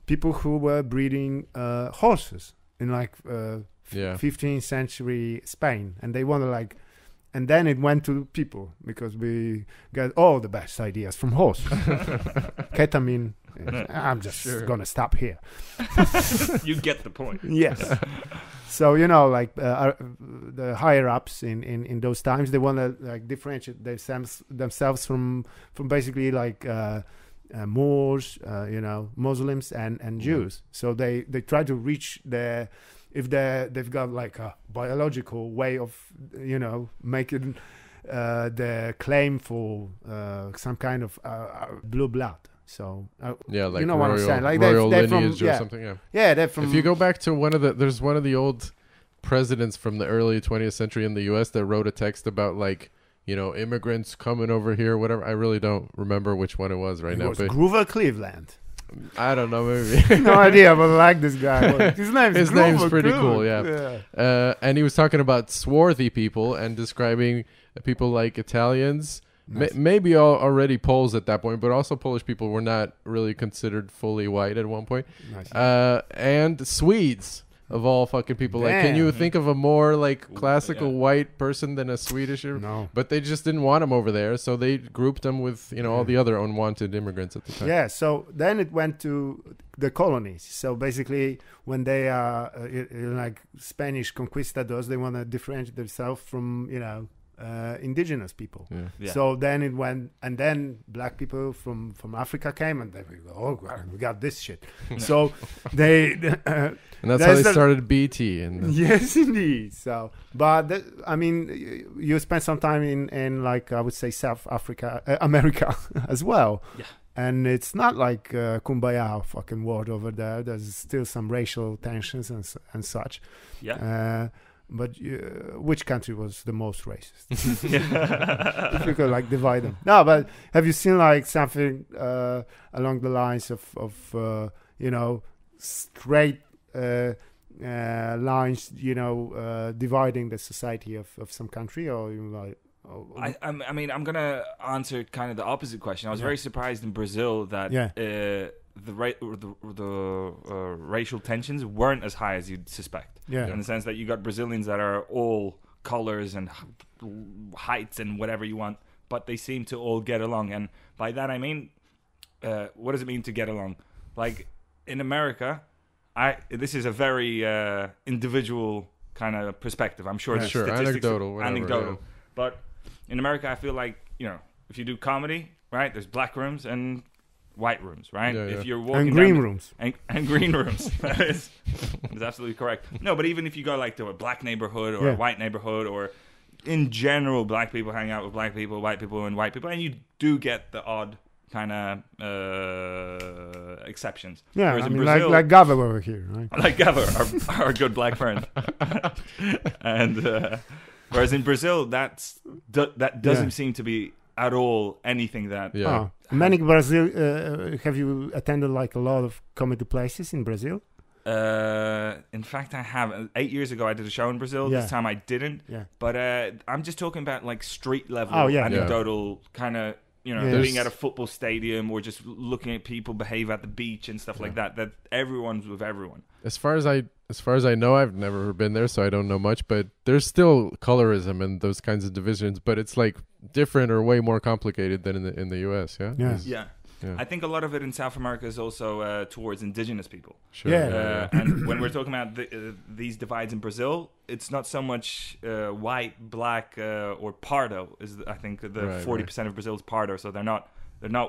people who were breeding horses in like 15th century Spain, and they wanted and then it went to people because we got all the best ideas from horses. Ketamine. I'm just gonna stop here. You get the point. Yes. So the higher ups in those times, they want to differentiate themselves from basically Moors, Muslims and Jews. So they try to reach they've got like a biological way of making the claim for some kind of blue blood. So like you know royal, what I'm saying, like royal they're lineage from, or something. They're from. If you go back to there's one of the presidents from the early 20th century in the U.S. that wrote a text about immigrants coming over here, whatever. I really don't remember which one it was now. Was Grover Cleveland. I don't know, maybe. No idea, but I like this guy. His name's pretty cool, yeah. And he was talking about swarthy people and describing people like Italians. Nice. Maybe already Poles at that point, but also Polish people were not really considered fully white at one point. Nice. And Swedes, of all fucking people. Damn. Like, can you think of a more classical white person than a Swedish? No. But they just didn't want them over there, so they grouped them with all the other unwanted immigrants at the time. Yeah. So then it went to the colonies. So basically, when they are Spanish conquistadors, they want to differentiate themselves from indigenous people. So then it went, and then black people from Africa came, and they go, oh God, we got this shit. So they and that's how they started BT. And yes, indeed. So, but you spent some time in I would say South Africa, America as well. Yeah. And it's not like kumbaya fucking world over there. There's still some racial tensions and such. Yeah. But which country was the most racist? If you could divide them. No, but have you seen something along the lines of straight lines, dividing the society of some country, or I'm gonna answer kind of the opposite question. I was very surprised in Brazil that the racial tensions weren't as high as you'd suspect. Yeah. In the sense that you got Brazilians that are all colors and heights and whatever you want, but they seem to all get along. And by that I mean, what does it mean to get along? Like in America, this is a very individual kind of perspective. I'm sure there's statistics, anecdotal. But in America, I feel like if you do comedy, right? There's black rooms and white rooms, right? If you're walking and green rooms and green rooms, that is absolutely correct. No, but even if you go to a black neighborhood or a white neighborhood, or in general, black people hang out with black people, white people and white people, and you do get the odd kind of exceptions. Yeah, whereas in Brazil, like Gava over here, right? Like Gava, our good black friend, and whereas in Brazil, that doesn't seem to be at all anything that many Brazil have you attended a lot of comedy places in Brazil? In fact, I have. 8 years ago I did a show in Brazil. This time I didn't, but I'm just talking about street level anecdotal kind of being at a football stadium or just looking at people behave at the beach and stuff like that everyone's with everyone. As far as I know, I've never been there, so I don't know much, but there's still colorism and those kinds of divisions, but it's different or way more complicated than in the US. Yeah. I think a lot of it in South America is also towards indigenous people. Sure. And when we're talking about these divides in Brazil, it's not so much white, black, or pardo. Is I think the 40% of Brazil is pardo, so they're not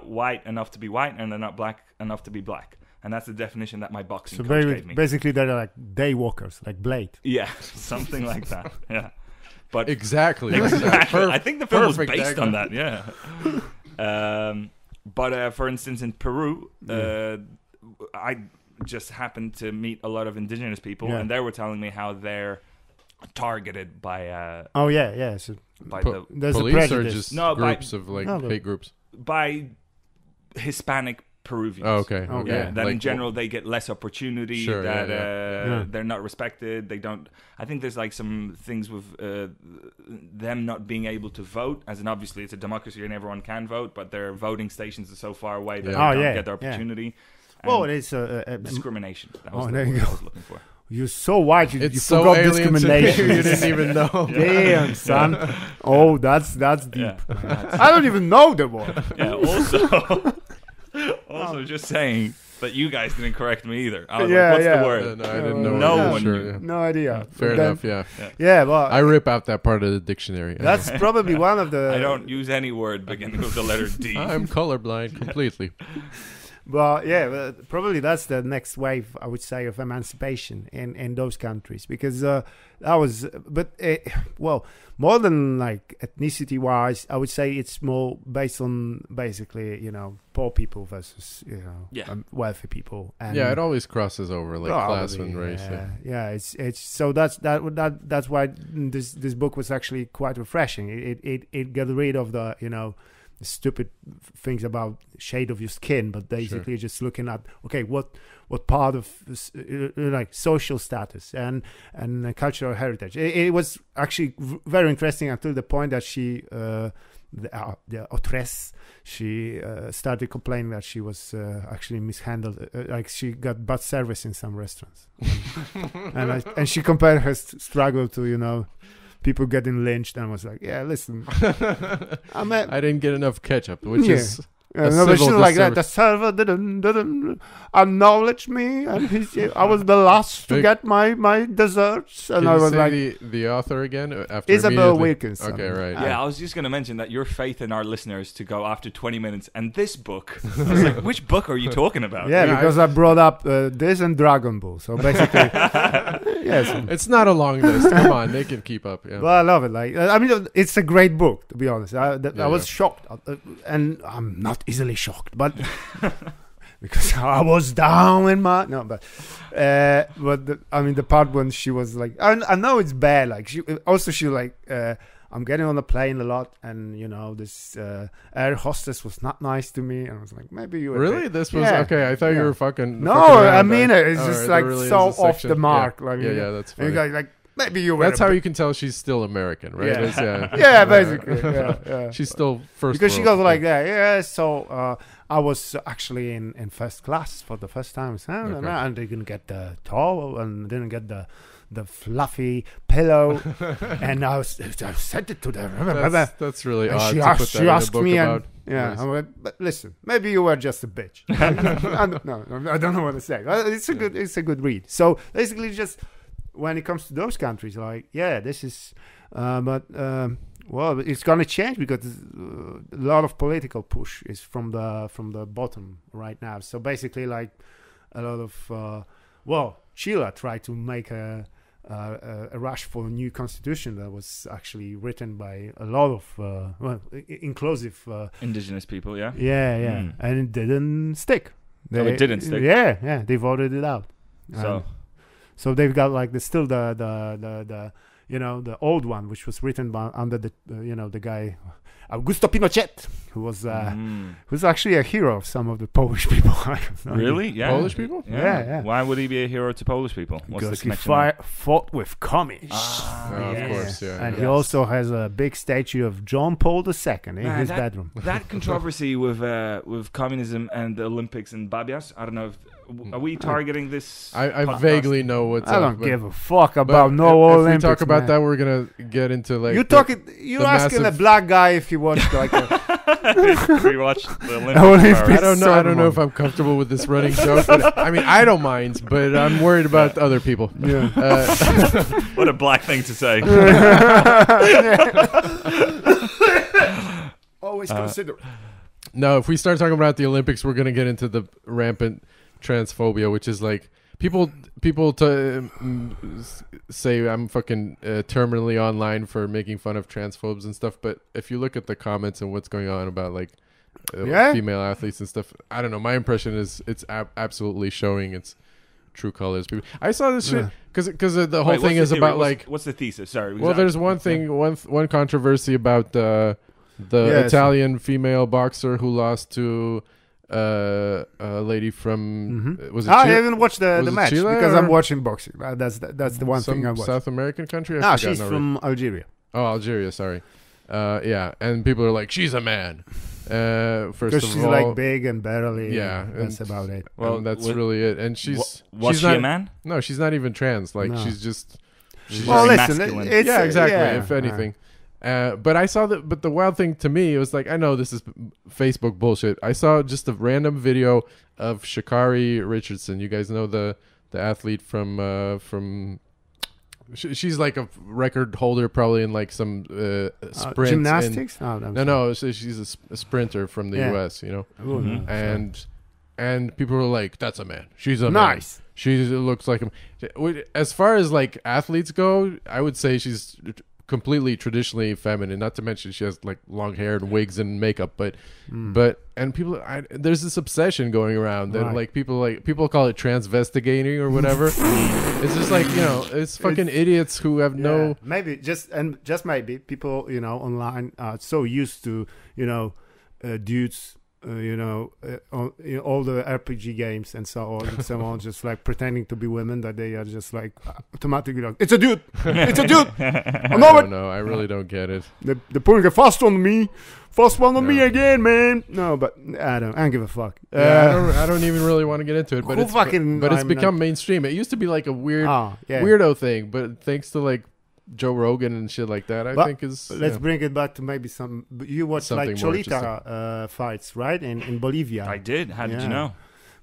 white enough to be white, and they're not black enough to be black. And that's the definition that my boxing coach gave me. Basically, they're like day walkers, like Blade. Yeah, something like that. Yeah, but exactly. I think the film was based on that. Yeah. But for instance, in Peru, just happened to meet a lot of indigenous people, and they were telling me how they're targeted by. So by there's police a prejudice. Or just groups of hate groups by Hispanic Peruvians. Oh, okay. Yeah, that in general they get less opportunity. Sure, they're not respected. They don't. I think there's like some things with them not being able to vote. As in, obviously, it's a democracy and everyone can vote, but their voting stations are so far away that they don't get the opportunity. Well, it's discrimination. That was the word I was looking for. You're so white. You so forgot discrimination. You didn't even know. Damn, son. Oh, that's deep. Yeah. I don't even know the word. Yeah. Also, just saying that you guys didn't correct me either. I was like, what's the word? No, I didn't know. No one knew. No idea. Fair enough. Yeah. Well, I rip out that part of the dictionary. That's probably one of the. I don't use any word beginning with the letter D. I'm colorblind completely. Well, probably that's the next wave, I would say, of emancipation in those countries, because that was, more than like ethnicity-wise, I would say it's more based on basically, poor people versus, wealthy people. And it always crosses over like class and race. Yeah, it's so that's why this book was actually quite refreshing. It got rid of the stupid things about shade of your skin, but basically just looking at what part of like social status and cultural heritage. It was actually very interesting until the point that she the authoress, she started complaining that she was actually mishandled, like she got bad service in some restaurants, and she compared her struggle to people getting lynched, and I was like, yeah, listen, I didn't get enough ketchup, which is but she's like that. The server didn't acknowledge me, and I was the last to get my desserts. And I was like, the author again after Isabel Wilkinson. Okay, right. Yeah, I was just going to mention that your faith in our listeners to go after 20 minutes and this book. I was like, which book are you talking about? Yeah, because I brought up this and Dragon Ball. So basically, yes, it's not a long list. Come on, they can keep up. Yeah. Well, I love it. Like, I mean, it's a great book, to be honest. I was shocked, and I'm not easily shocked, but because I was down in my the part when she was like, I know it's bad, like she was like, I'm getting on the plane a lot, and this air hostess was not nice to me, and I was like, maybe you were really this was okay. I thought you were fucking I mean it's just like really so off the mark. That's funny. Like maybe you were. That's how you can tell she's still American, right? Basically. Yeah. She's still first. Because she goes like that. Yeah. So I was actually in first class for the first time, and didn't get the towel and didn't get the fluffy pillow, and I sent it to them. That's really and odd. She asked me, and I'm like, but listen, maybe you were just a bitch. No, I don't know what to say. It's a good read. So basically, just. When it comes to those countries, like, this is, it's gonna change because a lot of political push is from the bottom right now. So basically, like a lot of, Chile tried to make a rush for a new constitution that was actually written by a lot of inclusive indigenous people. Yeah, and it didn't stick. It didn't stick. Yeah, they voted it out. So they've got like the old one, which was written by under the guy Augusto Pinochet, who was who's actually a hero of some of the Polish people. Really? Yeah. Polish people? Yeah. Why would he be a hero to Polish people? What's because the connection? He fought with communists. Of course, yeah. And he also has a big statue of John Paul II in his bedroom. That controversy with communism and the Olympics and Babias, I don't know if... Are we targeting this? I vaguely know what's up. I don't give a fuck about Olympics. If we talk about that, we're gonna get into like you're asking a black guy if he watched like we watched the Olympics. I don't know if I'm comfortable with this running joke. But, I mean, I don't mind, but I'm worried about other people. Yeah. What a black thing to say. Always consider. No, if we start talking about the Olympics, we're gonna get into the rampant transphobia, which is like people say I'm fucking terminally online for making fun of transphobes and stuff, but if you look at the comments and what's going on about like female athletes and stuff, I don't know, my impression is it's absolutely showing. It's true colors. I saw this shit because the whole thing is about what's the thesis? Sorry. Well, there's one thing, one controversy about the Italian female boxer who lost to a lady from was it Chile? I haven't watched the match Chile because I'm watching boxing. That's the one thing I watch. South American country? She's from Algeria. Oh, Algeria, sorry. Yeah, and people are like, she's a man. First of all, she's like big and barely. Yeah, that's about it. Well, that's really it. And she's she a man? No, she's not even trans. Like she's just. Well, listen, yeah, exactly. If anything. But I saw that. But the wild thing to me, it was like, I know this is Facebook bullshit. I saw just a random video of Sha'Carri Richardson. You guys know the athlete from. She's like a record holder, probably in like some sprint. Gymnastics? No. She's a sprinter from the U.S. You know, and people were like, "That's a man. She's a man. She looks like him." As far as like athletes go, I would say she's completely traditionally feminine. Not to mention she has like long hair and wigs and makeup, but people, there's this obsession going around that like people call it transvestigating or whatever. It's just like, it's fucking idiots who have no maybe just maybe people online are so used to dudes. All the RPG games and so on and so on, just like pretending to be women, that they are just like automatically like, it's a dude. I know. I really don't get it. They're putting a fast on me. First one on me again, man. No, but I don't give a fuck. I don't even really want to get into it. But it's become mainstream. It used to be like a weirdo thing, but thanks to like Joe Rogan and shit like that, I think is. Let's bring it back to maybe some. You watched like Cholita fights, right? In Bolivia. I did. How did you know?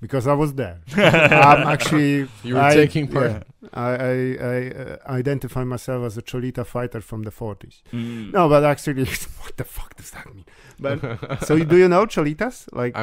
Because I was there. I'm actually. You were taking part. Yeah, I identify myself as a Cholita fighter from the 40s. No, but actually, what the fuck does that mean? But so do you know Cholitas? Like.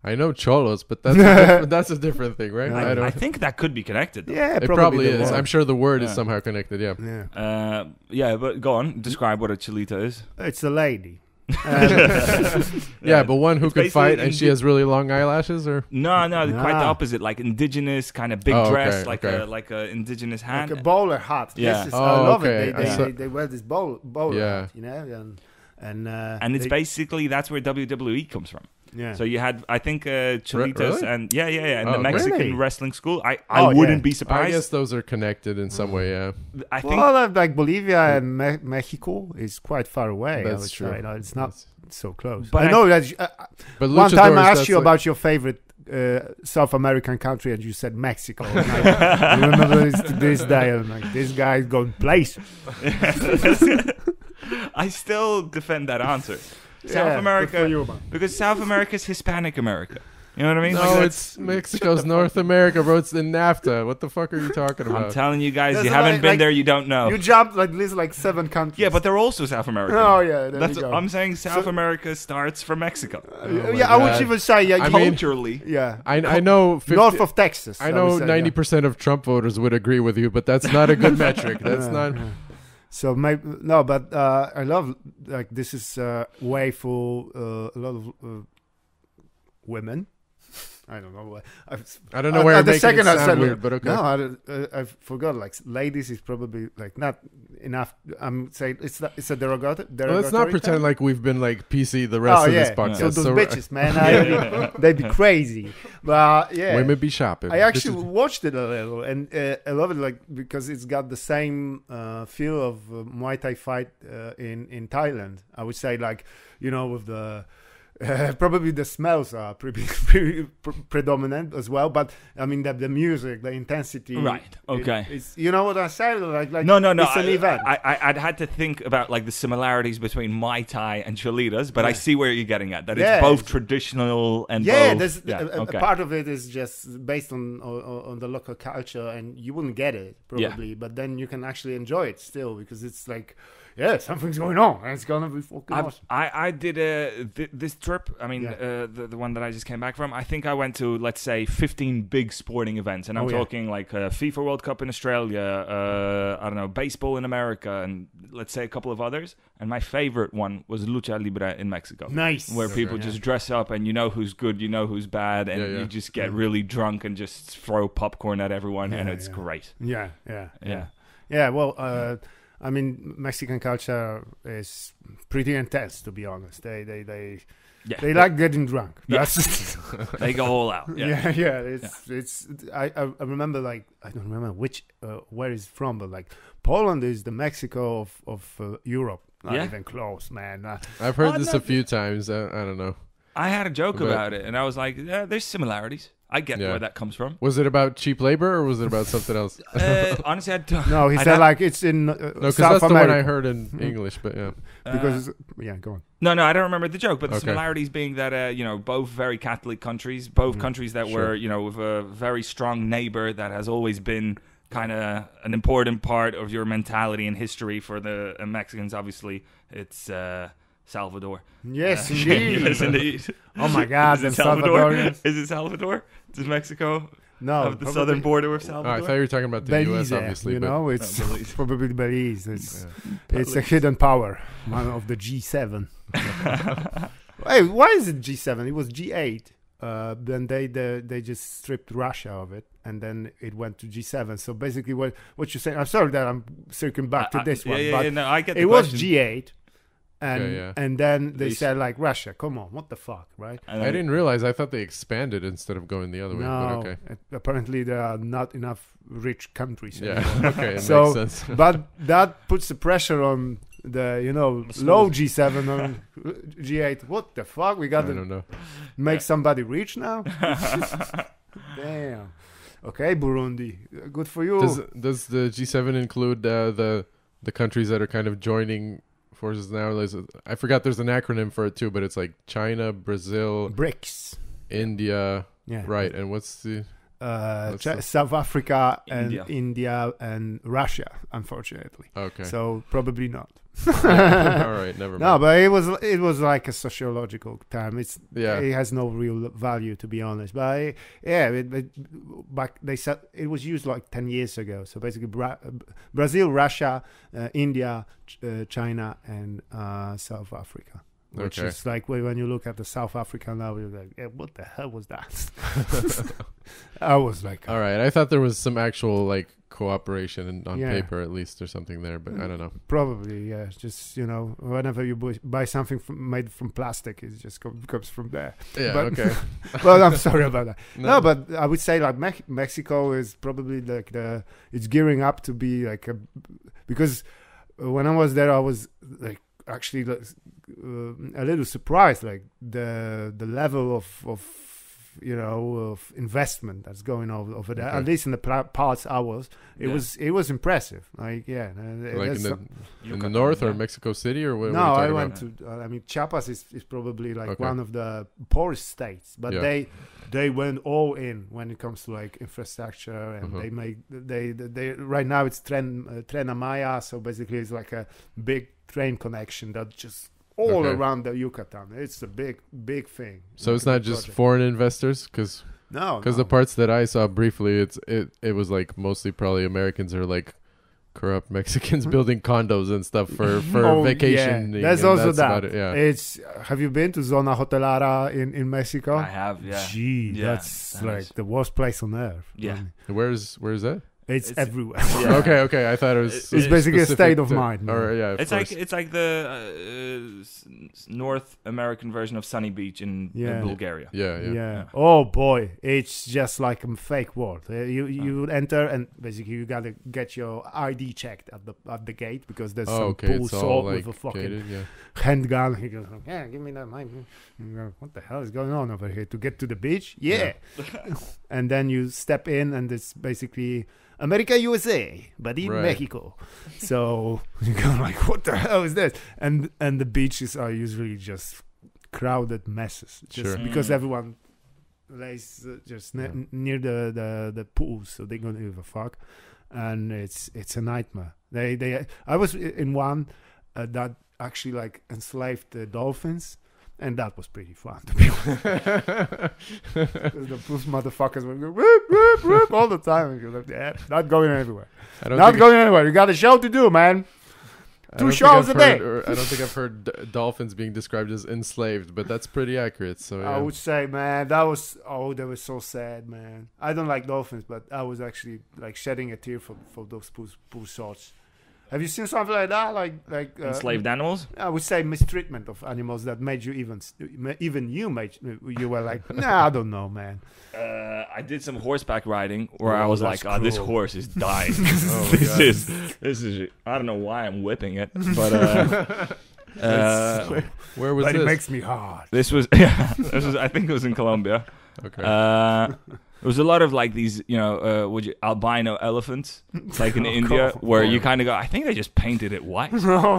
I know cholos, but that's a different thing, right? I think that could be connected, though. Yeah, it probably is. I'm sure the word is somehow connected, but go on. Describe what a cholita is. It's a lady. But one who can fight and she has really long eyelashes, or? No, quite the opposite. Like indigenous, kind of big dress, like a indigenous hat. Like a bowler hat. Yeah. I love it. They wear this bowler hat, and it's basically, that's where WWE comes from. Yeah. So you had, I think, Cholitas really? And and the Mexican wrestling school. I wouldn't be surprised. I guess those are connected in some way. Yeah. I think like Bolivia and Mexico is quite far away. That's true. It's not so close. But I know that. But one time I asked you about your favorite South American country, and you said Mexico. I remember this day. I'm like, this guy's going places. I still defend that answer. South America, because South America's Hispanic America. You know what I mean? No, it's Mexico's North America, bro. It's in NAFTA. What the fuck are you talking about? I'm telling you guys, you haven't been there, you don't know. You jumped like this, like 7 countries. Yeah, but they're also South American. Oh yeah, I'm saying South America starts from Mexico. I would even say culturally. I know north of Texas. I know 90% of Trump voters would agree with you, but that's not a good metric. That's not. So but I love, like, this is way for a lot of women. I don't know. I don't know where the second it sound weird, but okay. No, I forgot. Like, ladies is probably like not enough. I'm saying it's a derogatory. Let's not pretend like we've been like PC the rest of this podcast. So those bitches, man, they'd be crazy. But women be shopping. I actually watched it a little, and I love it, like, because it's got the same feel of Muay Thai fight in Thailand. I would say, like, with the. Probably the smells are pretty predominant as well, but I mean the music, the intensity. Right. Okay. It's what I say. Like no. It's an event. I'd had to think about like the similarities between Muay Thai and Cholitas, but I see where you're getting at. That it's both traditional and both. A part of it is just based on the local culture, and you wouldn't get it probably, but then you can actually enjoy it still, because it's like. yeah, something's going on. And it's gonna be fucking awesome. I did this trip. I mean, the one that I just came back from. I think I went to, let's say, 15 big sporting events, and I'm talking like FIFA World Cup in Australia. I don't know, baseball in America, and let's say a couple of others. And my favorite one was Lucha Libre in Mexico. Nice, where people just dress up, and you know who's good, you know who's bad, and you just get really drunk and just throw popcorn at everyone, and it's great. Yeah. Well, I mean, Mexican culture is pretty intense, to be honest. They like getting drunk. They go all out. It's. I remember, like, I don't remember where it's from, but like Poland is the Mexico of Europe. Not even close, man. I've heard this a few times. I don't know. I had a joke about it, and I was like, there's similarities. I get where that comes from. Was it about cheap labor, or was it about something else? Honestly, I don't. No, he said like it's in South America. Because that's the one I heard in English, but because go on. No, I don't remember the joke, but the similarities being that both very Catholic countries, both countries that were with a very strong neighbor that has always been kind of an important part of your mentality and history. For the Mexicans, obviously, it's Salvador. Yes, indeed. Yes, indeed. Oh my God, is it Salvador? Is it Salvador? Does Mexico have the southern border with Salvador? I thought you were talking about the Belize, U.S., obviously. It's probably Belize. It's a hidden power, one of the G7. Hey, why is it G7? It was G8. Then they just stripped Russia of it, and then it went to G7. So basically, what you're saying? I'm sorry that I'm circling back to this one, but no, I get it was G8. And then they said, like, Russia, come on, what the fuck, right? I didn't realize. I thought they expanded instead of going the other way. No, but okay. Apparently there are not enough rich countries. Yeah, okay, it so, makes sense. But that puts the pressure on the low G7 on G8. What the fuck? We got to make somebody rich now? Damn. Okay, Burundi, good for you. Does the G7 include the countries that are kind of joining forces now? I forgot there's an acronym for it too, but it's like China, Brazil, BRICS, India, right? And what's the South Africa and India and Russia, unfortunately. Okay. So probably not. All right, never mind. No, but it was like a sociological term. It has no real value, to be honest. But back they said it was used like 10 years ago. So basically, Brazil, Russia, India, China, and South Africa. Which is like when you look at the South Africa now, you're like, what the hell was that? I was like, all right. I thought there was some actual like cooperation on paper at least or something there, but I don't know. Probably, yeah. Just whenever you buy something made from plastic, it just comes from there. Yeah. Okay. Well, I'm sorry about that. No, but I would say like Mexico is probably like it's gearing up to be like because when I was there, I was like actually a little surprised, like the level of investment that's going over there. At least in the parts I was, it was impressive. Like like in the north or Mexico City or what? No, I went to. I mean, Chiapas is probably like one of the poorest states, but they went all in when it comes to like infrastructure, and they right now it's Tren Maya, so basically it's like a big train connection that just all around the Yucatan. It's a big thing. So it's not just foreign investors, because the parts that I saw briefly, it was like mostly probably Americans or like corrupt Mexicans building condos and stuff for vacation. Yeah. There's also that. It's have you been to Zona Hotelera in Mexico? I have. Yeah. Gee, that's like the worst place on earth. Yeah. Where's that? It's everywhere. Yeah. Okay. I thought it was. It's basically a state of mind. Or it's like the North American version of Sunny Beach in Bulgaria. Yeah. Oh boy, it's just like a fake world. You enter and basically you gotta get your ID checked at the gate because there's some pool salt with a fucking handgun. He goes, give me that mic. What the hell is going on over here? To get to the beach? Yeah. And then you step in and it's basically America, USA, but in Mexico. So you go like, what the hell is this? And the beaches are usually just crowded messes, just because everyone lays just near the pools, so they don't give a fuck, and it's a nightmare. I was in one. that actually like enslaved the dolphins. And that was pretty fun, to be honest. Those motherfuckers were going whoop, whoop, whoop all the time. And you're like, yeah, not going anywhere. Not going anywhere. You got a show to do, man. 2 shows a day. I don't think I've heard dolphins being described as enslaved, but that's pretty accurate. So yeah. I would say, man, they were so sad, man. I don't like dolphins, but I was actually like shedding a tear for those poor sorts. Have you seen something like that? Like enslaved animals? I would say mistreatment of animals that made you you were like, nah, I don't know, man. I did some horseback riding where I was like, this horse is dying. This is I don't know why I'm whipping it, but where was this? It makes me hard. This was I think it was in Colombia. Okay. There was a lot of like these, albino elephants, like in India, where you kind of go, I think they just painted it white. No,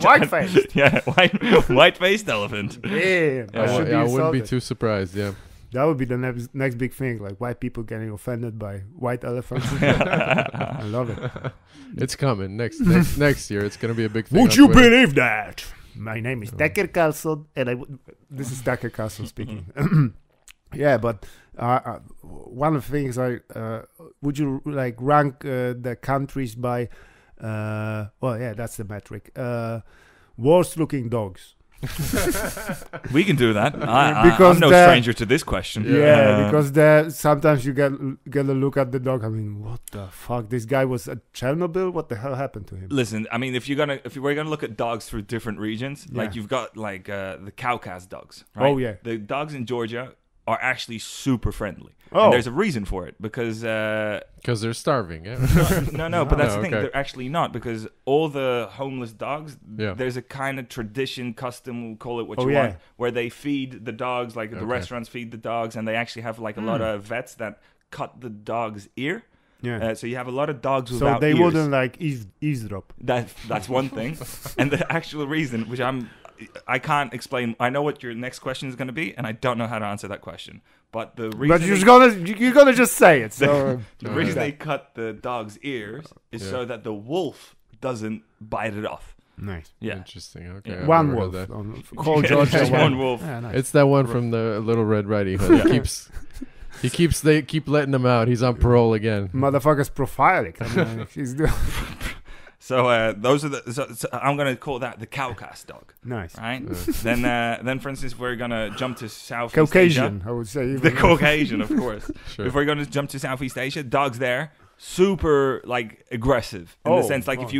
white-faced. Yeah, white-faced elephant. Yeah, I wouldn't be too surprised, yeah. That would be the next big thing, like white people getting offended by white elephants. I love it. It's coming next year. It's going to be a big thing. Would you believe that? My name is Tucker Carlson, and this is Tucker Carlson speaking. Yeah, but one of the things would you like rank the countries by? That's the metric. Worst looking dogs. We can do that. I'm no stranger to this question. Yeah, because sometimes you get a look at the dog. I mean, what the fuck? This guy was at Chernobyl. What the hell happened to him? Listen, I mean, if you were gonna look at dogs through different regions, like you've got like the Caucasus dogs. Right? Oh yeah, the dogs in Georgia are actually super friendly. Oh. And there's a reason for it, because they're starving, yeah? No, but that's the thing. They're actually not, because all the homeless dogs, there's a kind of tradition, custom, we'll call it what you want, where they feed the dogs, like the restaurants feed the dogs, and they actually have like a lot of vets that cut the dog's ear. Yeah. So you have a lot of dogs without ears. So they wouldn't like eavesdrop. That's one thing. And the actual reason, which I can't explain. I know what your next question is going to be, and I don't know how to answer that question. But the reason, but you're gonna just say it. So the reason they cut the dog's ears is so that the wolf doesn't bite it off. Nice. Yeah. Interesting. Okay. Yeah. One wolf. Call Georgia one wolf. Yeah, nice. It's that one from the Little Red Riding Hood. They keep letting him out. He's on parole again. Motherfucker's profiling. I mean, he's doing. So those are so I'm gonna call that the Caucasus dog. Nice, right? Then for instance, we're gonna jump to Southeast Caucasian, Asia. I would say the Caucasian, of course. Sure. If we're gonna jump to Southeast Asia, dogs there super like aggressive in the sense like if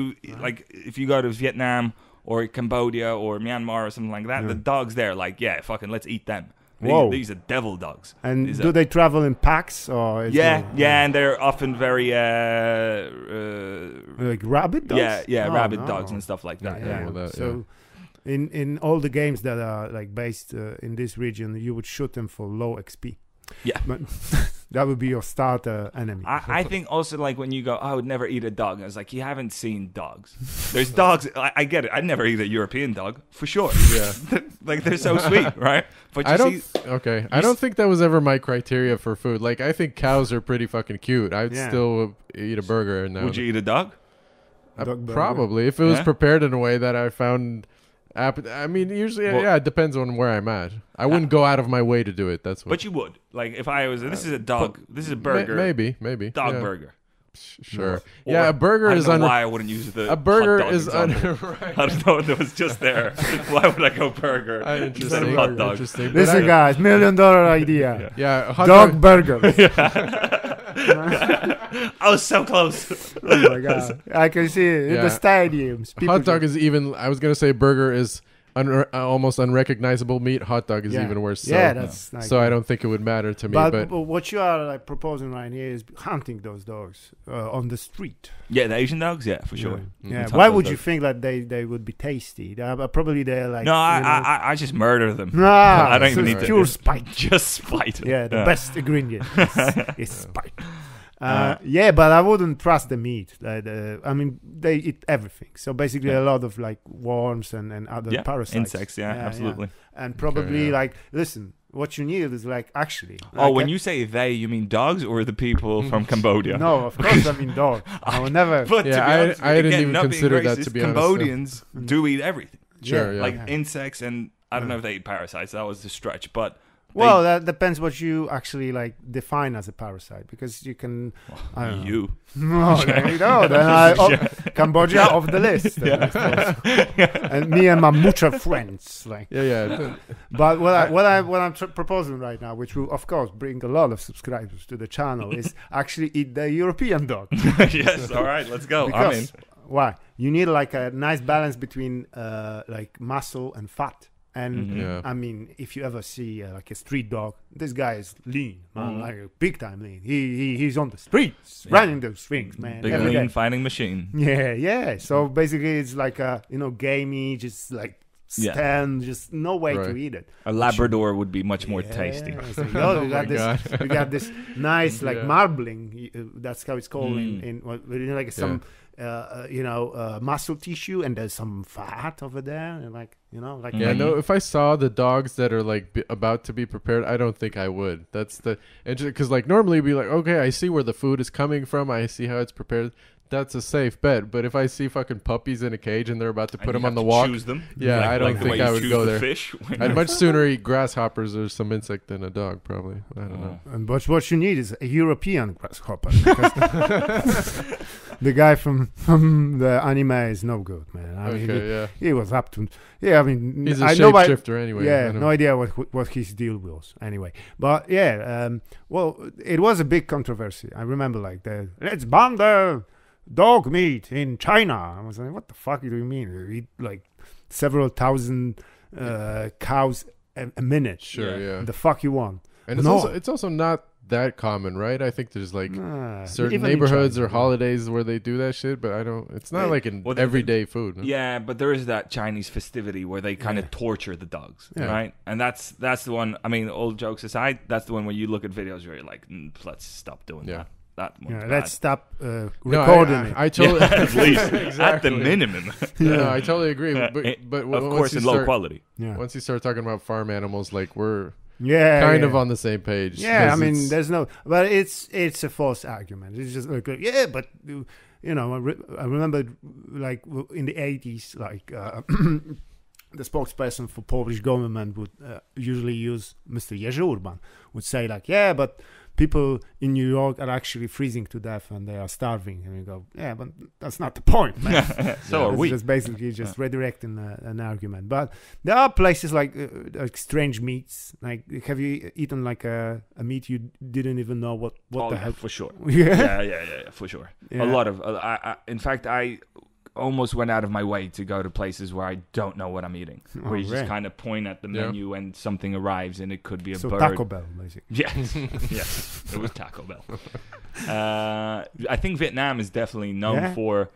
you go to Vietnam or Cambodia or Myanmar or something like that, the dogs there like fucking let's eat them. These are devil dogs. And do they travel in packs or? And they're often very like rabid dogs. Rabid dogs and stuff like that. So, in all the games that are like based in this region, you would shoot them for low XP. Yeah, but that would be your starter enemy. I think also like when you go, I would never eat a dog. I was like, you haven't seen dogs. There's dogs. I get it. I'd never eat a European dog for sure. Yeah, like they're so sweet, right? But I don't think that was ever my criteria for food. Like I think cows are pretty fucking cute. I'd still eat a burger. Would you eat a dog? Probably if it was prepared in a way that I found. I mean, usually, it depends on where I'm at. I wouldn't go out of my way to do it. That's what. But you would, like, if I was. This is a dog. This is a burger. Maybe. Dog burger. Sure. A burger is. I don't know why I wouldn't use the. A burger hot dog is. Right. I don't know. It was just there. Why would I go burger instead of hot dog? Listen, guys, $1 million idea. Yeah, hot dog burger. I was so close. Oh my god! I can see it in the stadiums. Hot dog is even. I was gonna say burger is almost unrecognizable meat. Hot dog is even worse. So, that's like, so I don't think it would matter to me. But what you are like proposing right here is hunting those dogs on the street. Yeah, the Asian dogs. Yeah, for sure. Yeah. Why would you think that they would be tasty? Probably they're like. No, I just murder them. Nah, I don't even need pure spite. Just spite. Yeah, the best ingredient is spite. But I wouldn't trust the meat. I mean, they eat everything. So basically, a lot of like worms and other parasites, insects. Yeah, absolutely. And probably listen, what you need is like actually. Oh, when you say they, you mean dogs or the people from Cambodia? No, of course I mean dogs. I will never. But I didn't even consider that, to be honest. Cambodians do eat everything. Sure, yeah. Like insects, and I don't know if they eat parasites. That was the stretch, but. Well, that depends what you actually like define as a parasite, because you can. You. No, there you go. Then Cambodia off the list. And me and my mucha friends, like. Yeah. But what I'm proposing right now, which will of course bring a lot of subscribers to the channel, is actually eat the European dog. Yes. All right. Let's go. Because, I'm in. Why? You need like a nice balance between like muscle and fat. And I mean, if you ever see like a street dog, this guy is lean, man, like big time lean. He's on the streets, running those things, man. Big lean fighting machine. Yeah. So basically, it's like a gamey, just like stand, just no way to eat it. A Labrador would be much more tasty. So you got this nice like marbling. That's how it's called in like some. Muscle tissue, and there's some fat over there, and if I saw the dogs that are like about to be prepared, I don't think I would. That's because like normally you'd be like, okay, I see where the food is coming from, I see how it's prepared. That's a safe bet. But if I see fucking puppies in a cage and they're about to put them on the walk, choose them. Yeah, I don't think I would go there. Fish. I'd much sooner eat grasshoppers or some insect than a dog, probably. I don't know. But what you need is a European grasshopper. The guy from the anime is no good, man. I mean, he was up to. Yeah, I mean, he's a shapeshifter anyway. Yeah, no idea what his deal was. Anyway, but well, it was a big controversy. I remember let's ban the dog meat in China. I was like, what the fuck do you mean? You eat like several thousand cows a minute. Sure, yeah. The fuck you want? And it's also not that common, right? I think there's like certain neighborhoods or holidays where they do that shit, but it's not like an everyday food. No? Yeah, but there is that Chinese festivity where they kind of torture the dogs, right? And that's the one. I mean, all jokes aside, that's the one where you look at videos where you're like, let's stop doing that. Let's stop recording it. I totally at least at the minimum. No, I totally agree. But of course, in low quality. Once you start talking about farm animals, like we're kind of on the same page. Yeah, I mean, there's but it's a false argument. It's just like, but I remember like in the 80s, like the spokesperson for Polish government would usually use Mr. Jerzy Urban, would say like, but people in New York are actually freezing to death and they are starving. And you go, but that's not the point, man. So are we. Just basically just redirecting an argument. But there are places like strange meats. Like, have you eaten like a meat you didn't even know what the hell? For sure. Yeah, for sure. Yeah. A lot of. In fact, I almost went out of my way to go to places where I don't know what I'm eating. Where you just kind of point at the menu and something arrives and it could be a bird. Taco Bell, basically. Yes, it was Taco Bell. I think Vietnam is definitely known for.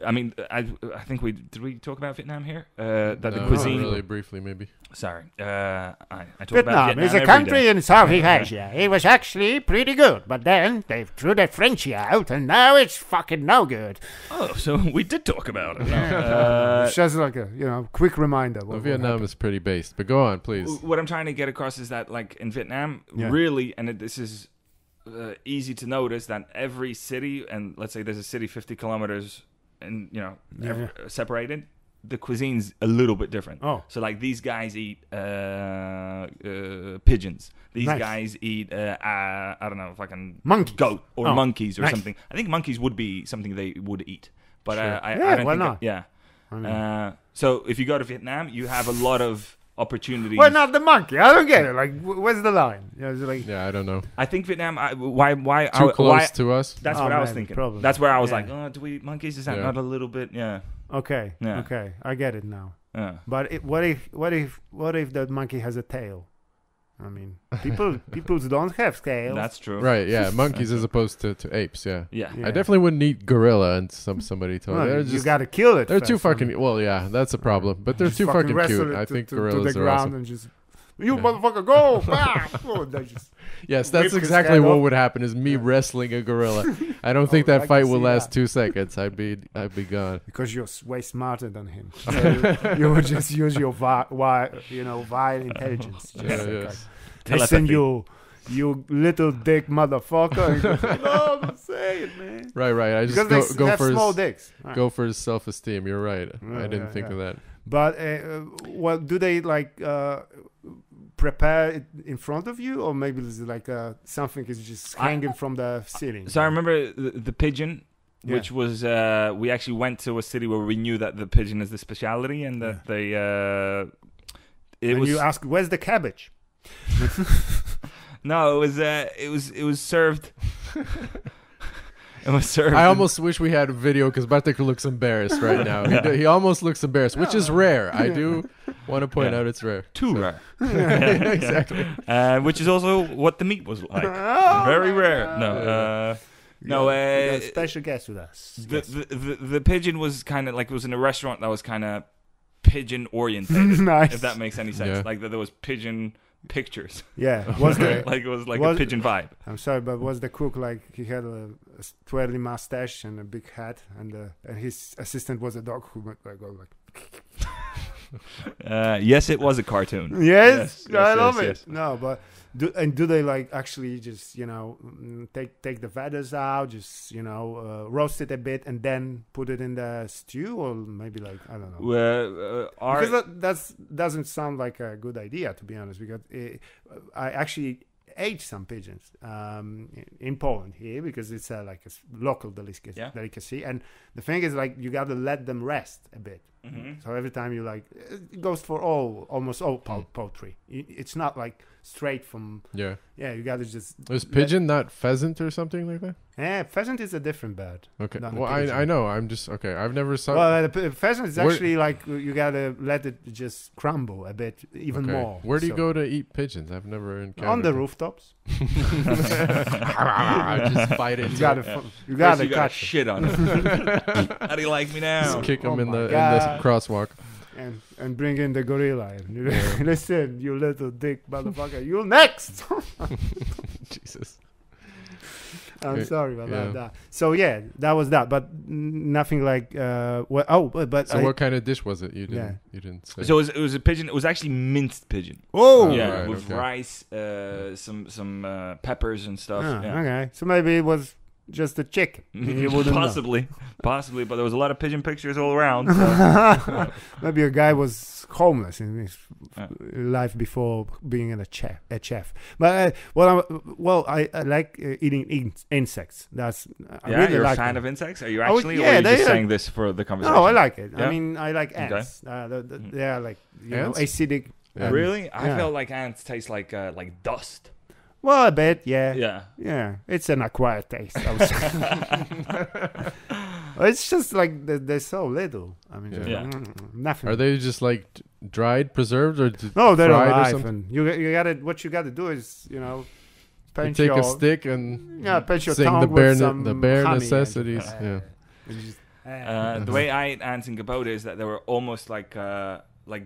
I mean, I think did we talk about Vietnam here? That the cuisine. Really briefly, maybe. Sorry, I talk Vietnam about Vietnam is a country in Southeast Asia. It was actually pretty good, but then they threw the Frenchie out, and now it's fucking no good. Oh, so we did talk about it. It's just like a quick reminder. Vietnam is pretty based, but go on, please. What I'm trying to get across is that, like in Vietnam, really, and this is easy to notice that every city, and let's say there's a city 50 kilometers, and separated. The cuisine's a little bit different. So like these guys eat pigeons. These guys eat I don't know, fucking goat or monkeys or something. I think monkeys would be something they would eat, but I don't why think not? So if you go to Vietnam, you have a lot of opportunities. Why not the monkey? I don't get it. Like, where's the line? I don't know. I think Vietnam. Why too close to us? That's what I was thinking. Probably. That's where I was like, do we eat monkeys? Is that not a little bit? Yeah. Okay. Yeah. Okay. I get it now. Yeah. But what if the monkey has a tail? I mean, people don't have scales. That's true. Right? Yeah, monkeys as opposed to apes. Yeah. Yeah. I definitely wouldn't eat gorilla. And somebody told me you got to kill it. They're too fucking. Well, yeah, that's a problem. But they're too fucking cute. I think gorillas are awesome. And just, motherfucker, go! Yes, that's exactly what would happen. Is me wrestling a gorilla. I don't think that fight will last 2 seconds. I'd be gone. Because you're way smarter than him. So you would just use your vile intelligence. Listen, you little dick motherfucker. No, I'm saying, man. Right. I just because go have for small his, dicks. Right. Go for his self-esteem. You're right. I didn't think of that. But well, do they like prepare it in front of you, or maybe it's like something is just hanging from the ceiling? So I remember the pigeon, which was we actually went to a city where we knew that the pigeon is the speciality, and that you ask, where's the cabbage? No, it was served. It was served. I almost wish we had a video because Bartek looks embarrassed right now. He almost looks embarrassed, which is rare. I do want to point out it's rare. Too rare. Exactly. Which is also what the meat was like. Very rare. No. You got a special guest with us. The pigeon was kind of like, it was in a restaurant that was kind of pigeon oriented. Nice. If that makes any sense. Like there was pigeon pictures. Yeah. Like it was like a pigeon vibe. I'm sorry, but was the cook like he had a twirly mustache and a big hat, and his assistant was a dog who would go like. Yes, it was a cartoon. Yes, I love it. Yes. No, but do they like actually just take the feathers out, just roast it a bit and then put it in the stew, or maybe like I don't know. Because that doesn't sound like a good idea, to be honest. Because I actually ate some pigeons in Poland here, because it's like a local delicacy. And the thing is, like, you got to let them rest a bit. Mm-hmm. So every time you it goes for almost all poultry. It's not like straight from. Yeah, you got to just. Is pigeon not pheasant or something like that? Yeah, pheasant is a different bird. Okay. Well, I know. I'm just okay. I've never saw. Well, the pheasant is actually like you got to let it just crumble a bit even more. Where do you go to eat pigeons? I've never encountered. On the rooftops. Just fight it. You got to catch shit on it. How do you like me now? Just kick him in the crosswalk. And bring in the gorilla. Listen, you little dick motherfucker. You next. Jesus. I'm sorry about that. So that was that, but nothing like. What kind of dish was it? You didn't say. So it was a pigeon. It was actually minced pigeon. Oh, yeah, with rice, some peppers and stuff. Okay, so maybe it was just a chicken. Possibly, but there was a lot of pigeon pictures all around. So. Maybe a guy was homeless in his life before being a chef. But I like eating insects. That's I really you're like a fan them. of insects? Are you actually? Or are you just saying this for the conversation? No, I like it. Yeah? I mean, I like ants. They are like acidic. Really? I felt like ants taste like dust. Well, a bit, yeah. Yeah. It's an acquired taste, I would say. It's just like they're so little. I mean, nothing. Are they just like dried, preserved, or no? They're alive. And you got to. What you got to do is, you take a stick and pinch your sing tongue the bare honey necessities. The way I ate ants in Gabota is that they were almost like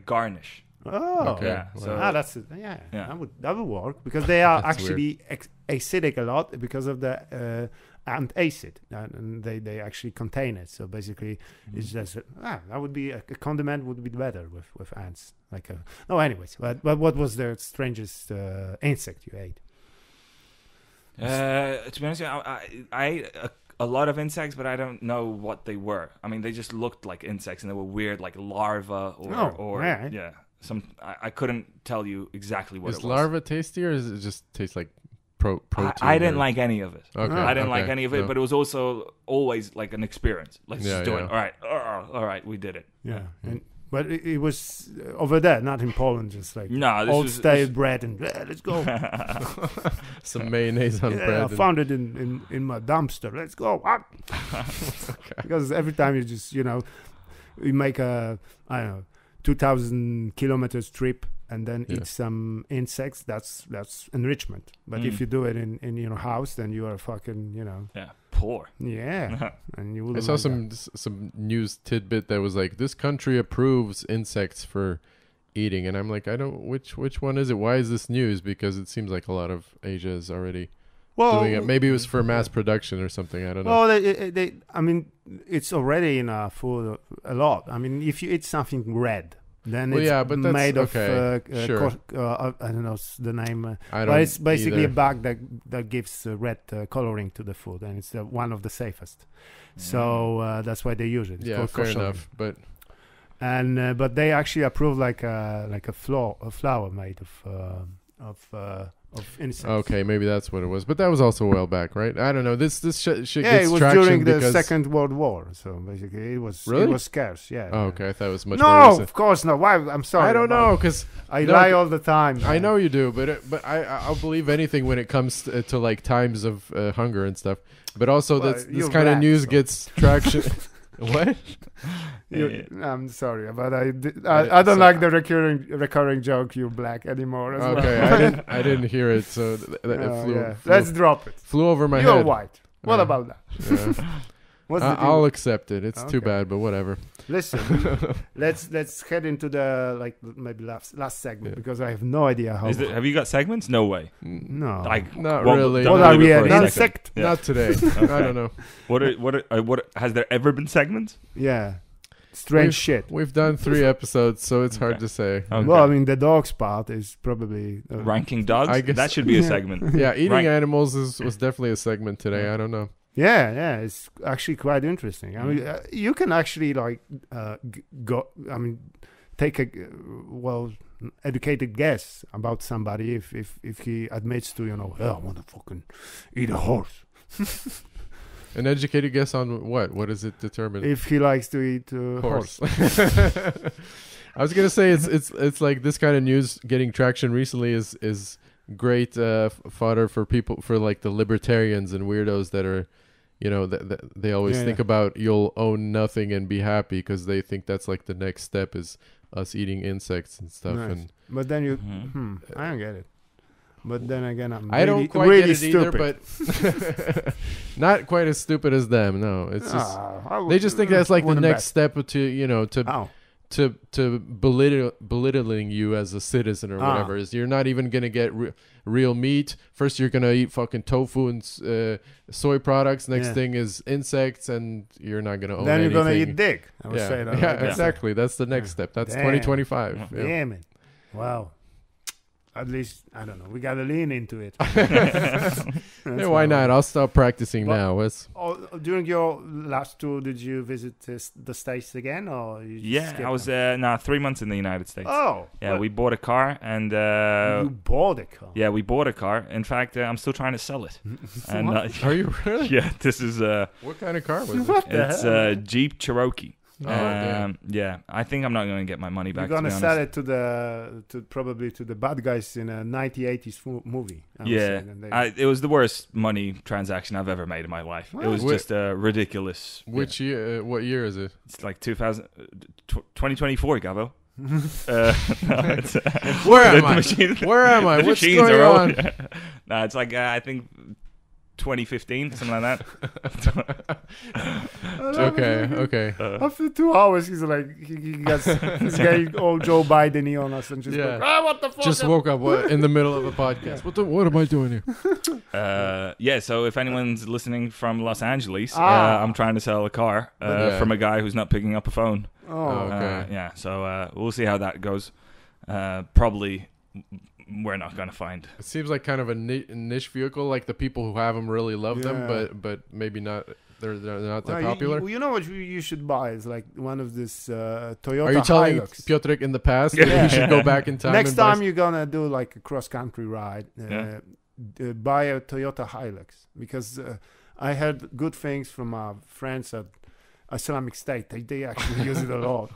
garnish. Oh, okay. Yeah. So that's that would work, because they are actually acidic a lot because of the ant acid, and they actually contain it. So basically, it's just that would be a condiment would be better with ants. Anyways, but what was the strangest insect you ate? To be honest, I ate a lot of insects, but I don't know what they were. I mean, they just looked like insects, and they were weird, like larvae or I couldn't tell you exactly what it was. Is larva tasty, or does it just taste like protein? I didn't like any of it. Okay. I didn't like any of it, but it was also always like an experience. Let's just do it. All right, we did it. Yeah. But it was over there, not in Poland, just like old stale bread and let's go. Some mayonnaise on bread. I found it in my dumpster. Let's go. Because every time you just, you make a, 2,000 kilometers trip and then eat some insects, that's enrichment. But if you do it in your house, then you are fucking, poor. Yeah. And you I saw some news tidbit that was like, this country approves insects for eating, and I'm like, I don't which one is it? Why is this news? Because it seems like a lot of Asia is already doing it. Maybe it was for mass production or something. I don't know. Well, I mean, it's already in our food a lot. I mean, if you eat something red, Then it's but that's made of sure. I don't know the name, but it's basically a bug that gives red coloring to the food, and it's one of the safest. So that's why they use it. It's fair enough. But they actually approve like a flour made of insects. Okay, maybe that's what it was. But that was also a while back, right? I don't know. This shit gets traction. Yeah, it was during the Second World War. So basically, it was scarce. Yeah. Oh, okay. I thought it was much more. No, of course not. Why? I'm sorry. I don't know, because I lie all the time. I know you do, but I'll believe anything when it comes to like times of hunger and stuff. But also, this kind of news gets traction. What? I'm sorry, but I don't like the recurring joke. You're black anymore. Okay, I didn't hear it, so flew. Let's drop it. Flew over my head. You're white. What about that? I'll accept it. It's too bad, but whatever. Listen, let's head into the maybe last segment because I have no idea how. Have you got segments? No way. No, not really. What are we? An insect? Not today. I don't know. What has there ever been segments? Yeah. Strange shit. We've done 3 episodes, so it's hard to say. Okay. Well, I mean, the dogs part is probably ranking dogs. I guess that should be a segment. Yeah, eating animals was definitely a segment today. I don't know. Yeah, it's actually quite interesting. I mean, you can actually take a educated guess about somebody if he admits to I want to fucking eat a horse. An educated guess on what? What does it determine? If he likes to eat horse. I was gonna say it's like this kind of news getting traction recently is great fodder for people, for like the libertarians and weirdos that are, that they always think about you'll own nothing and be happy because they think that's like the next step is us eating insects and stuff. Nice. But then I don't get it. But then again, I don't quite really get it either, but not quite as stupid as them. No, it's just they just think that's like the next step to belittling you as a citizen or whatever. Is you're not even gonna get real meat. First, you're gonna eat fucking tofu and soy products. Next thing is insects, and you're not gonna own anything. Then you're gonna eat dick. I would say that. Yeah, exactly. That's the next step. That's 2025. Damn it! Wow. At least, I don't know. We got to lean into it. Why not? I'll stop practicing now. During your last tour, did you visit the States again? Or I was 3 months in the United States. Oh. Yeah, we bought a car. And you bought a car? Yeah, we bought a car. In fact, I'm still trying to sell it. And Are you really? Yeah, this is... what kind of car was it? It's a Jeep Cherokee. Oh, yeah, I think I'm not going to get my money back. You're going to sell it probably to the bad guys in a 1980s movie. It was the worst money transaction I've ever made in my life. It was just ridiculous. Which year? What year is it? It's like 2024, Gavo. Where am I? Where am I? What's going on? No, it's like I think 2015, something like that. Okay. After 2 hours, he's like, he gets this guy all Joe Biden on us and just what the fuck? Just woke up in the middle of a podcast. What am I doing here? So if anyone's listening from Los Angeles, I'm trying to sell a car from a guy who's not picking up a phone. Okay. So we'll see how that goes. Probably we're not going to find. It seems like kind of a niche vehicle. Like the people who have them really love them, but maybe not. They're not that popular. You know what you should buy is like one of this Toyota. Are you telling Hilux. Piotrek in the past that you should go back in time? Next time you're gonna do like a cross country ride, buy a Toyota Hilux because I heard good things from our friends at Islamic State. They actually use it a lot,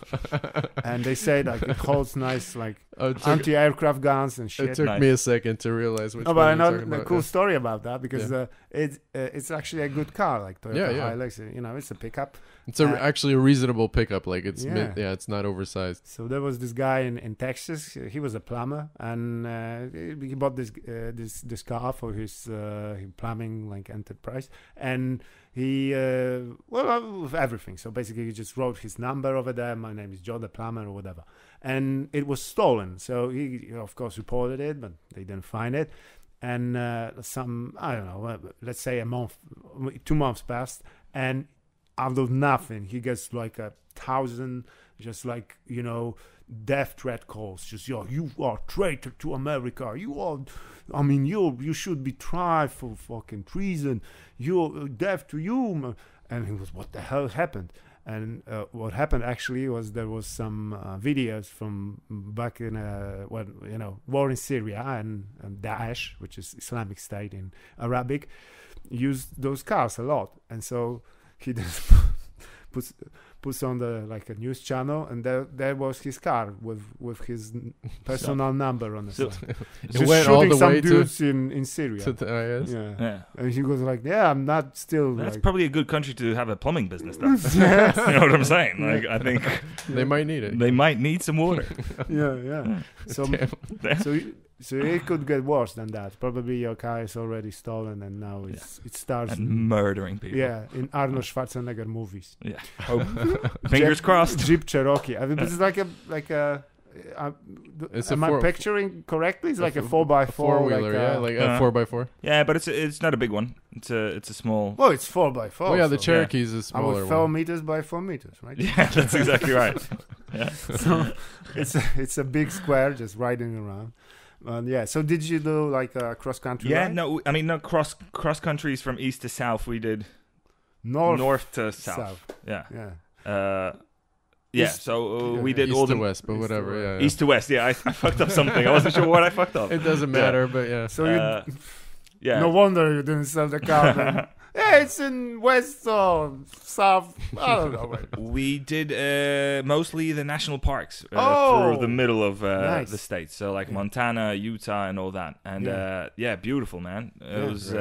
and they say like it holds nice like anti-aircraft guns and shit. It took me a second to realize which. No, but I know the cool story about that because it's actually a good car, like Toyota Hilux. It's a pickup. It's actually a reasonable pickup. Like it's it's not oversized. So there was this guy in Texas. He was a plumber, and he bought this car for his plumbing like enterprise, and he with everything. So basically, he just wrote his number over there. My name is Joe the plumber or whatever, and it was stolen. So he of course reported it, but they didn't find it. And I don't know, let's say a month, 2 months passed, and out of nothing, he gets like 1,000, just like, death threat calls. Just, you are traitor to America. You are, you should be tried for fucking treason. You're death to you. And he was, what the hell happened? And what happened actually was there was some videos from back in war in Syria, and Daesh, which is Islamic State in Arabic, used those cars a lot. And so he just puts on a news channel, and there was his car with his personal number on it. So it went all the way dudes in Syria. Yeah. And he was like, I'm not still. That's probably a good country to have a plumbing business, though. You know what I'm saying? Like, I think they might need it. They might need some water. Yeah. So it could get worse than that. Probably your car is already stolen, and now it starts and murdering people. Yeah, in Arnold Schwarzenegger movies. Yeah. Fingers crossed. Jeep Cherokee. It's like a. Am I picturing correctly? It's like a 4x4 4-wheeler, like a 4x4. Yeah, but it's not a big one. It's a small. Well, it's 4x4. Oh yeah, the Cherokee is a smaller one. 4 meters by 4 meters, right? Yeah, that's exactly right. Yeah. So it's a big square just riding around. So did you do like a cross country? Yeah, ride? no, not cross countries from east to south. We did north to south. Yeah. We did east all to west, but whatever. East to west. Yeah, I fucked up something. I wasn't sure what I fucked up. It doesn't matter, but yeah. So no wonder you didn't sell the car. Then. Yeah, it's in west or south. I don't know. We did mostly the national parks through the middle of nice. the states. So like Montana, Utah, and all that. And beautiful, man. It was.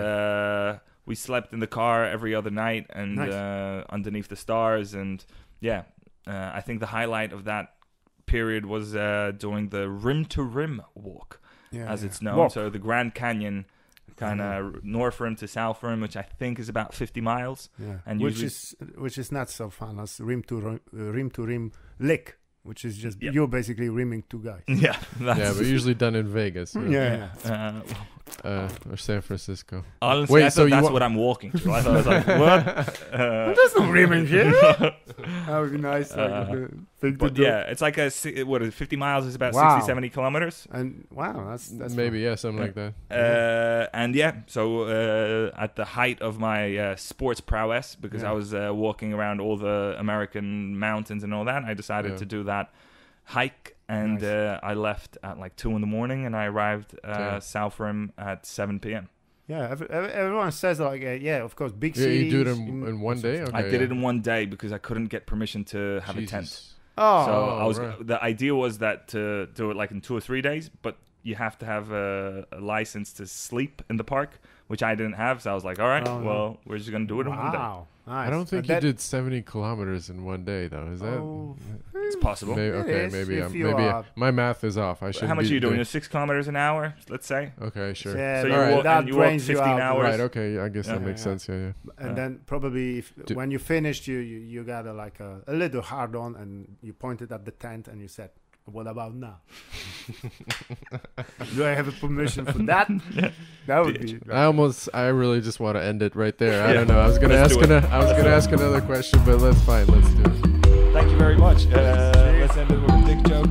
We slept in the car every other night and underneath the stars. And I think the highlight of that period was doing the rim to rim walk, as it's known. So the Grand Canyon. Kind of north rim to south rim, which I think is about 50 miles. Yeah, and which is not so fun as rim to rim lick, which is just you're basically rimming two guys. Yeah, but usuly done in Vegas. Yeah. Or San Francisco. Honestly, I thought that's what I'm walking to. I thought I was like, what? There's no rimming here. That would be nice. It's like 50 miles is about 60, 70 kilometers. And that's maybe fun. Something like that. So at the height of my sports prowess, because I was walking around all the American mountains and all that, I decided to do that hike. And I left at like 2 a.m. and I arrived South Rim at 7 p.m. Yeah, everyone says like, of course, big cities. You do it in one day? Okay, I did it in one day because I couldn't get permission to have a tent. The idea was that to do it like in 2 or 3 days, but you have to have a license to sleep in the park, which I didn't have. So I was like, all right, we're just going to do it in one day. Nice. I don't think you did 70 kilometers in one day, though. Is that? It's possible. Maybe my math is off. I should. How much are you doing? 6 kilometers an hour, let's say. Okay, sure. Yeah, so you walk 15 hours. Right. Okay. I guess that makes sense. Yeah. And then probably when you finished, you got a little hard on, and you pointed at the tent and you said, "What about now? Do I have a permission for that?" That would be. I really just want to end it right there. I don't know. I was gonna ask another question, but let's do it. Thank you very much. Let's end it with a dick joke.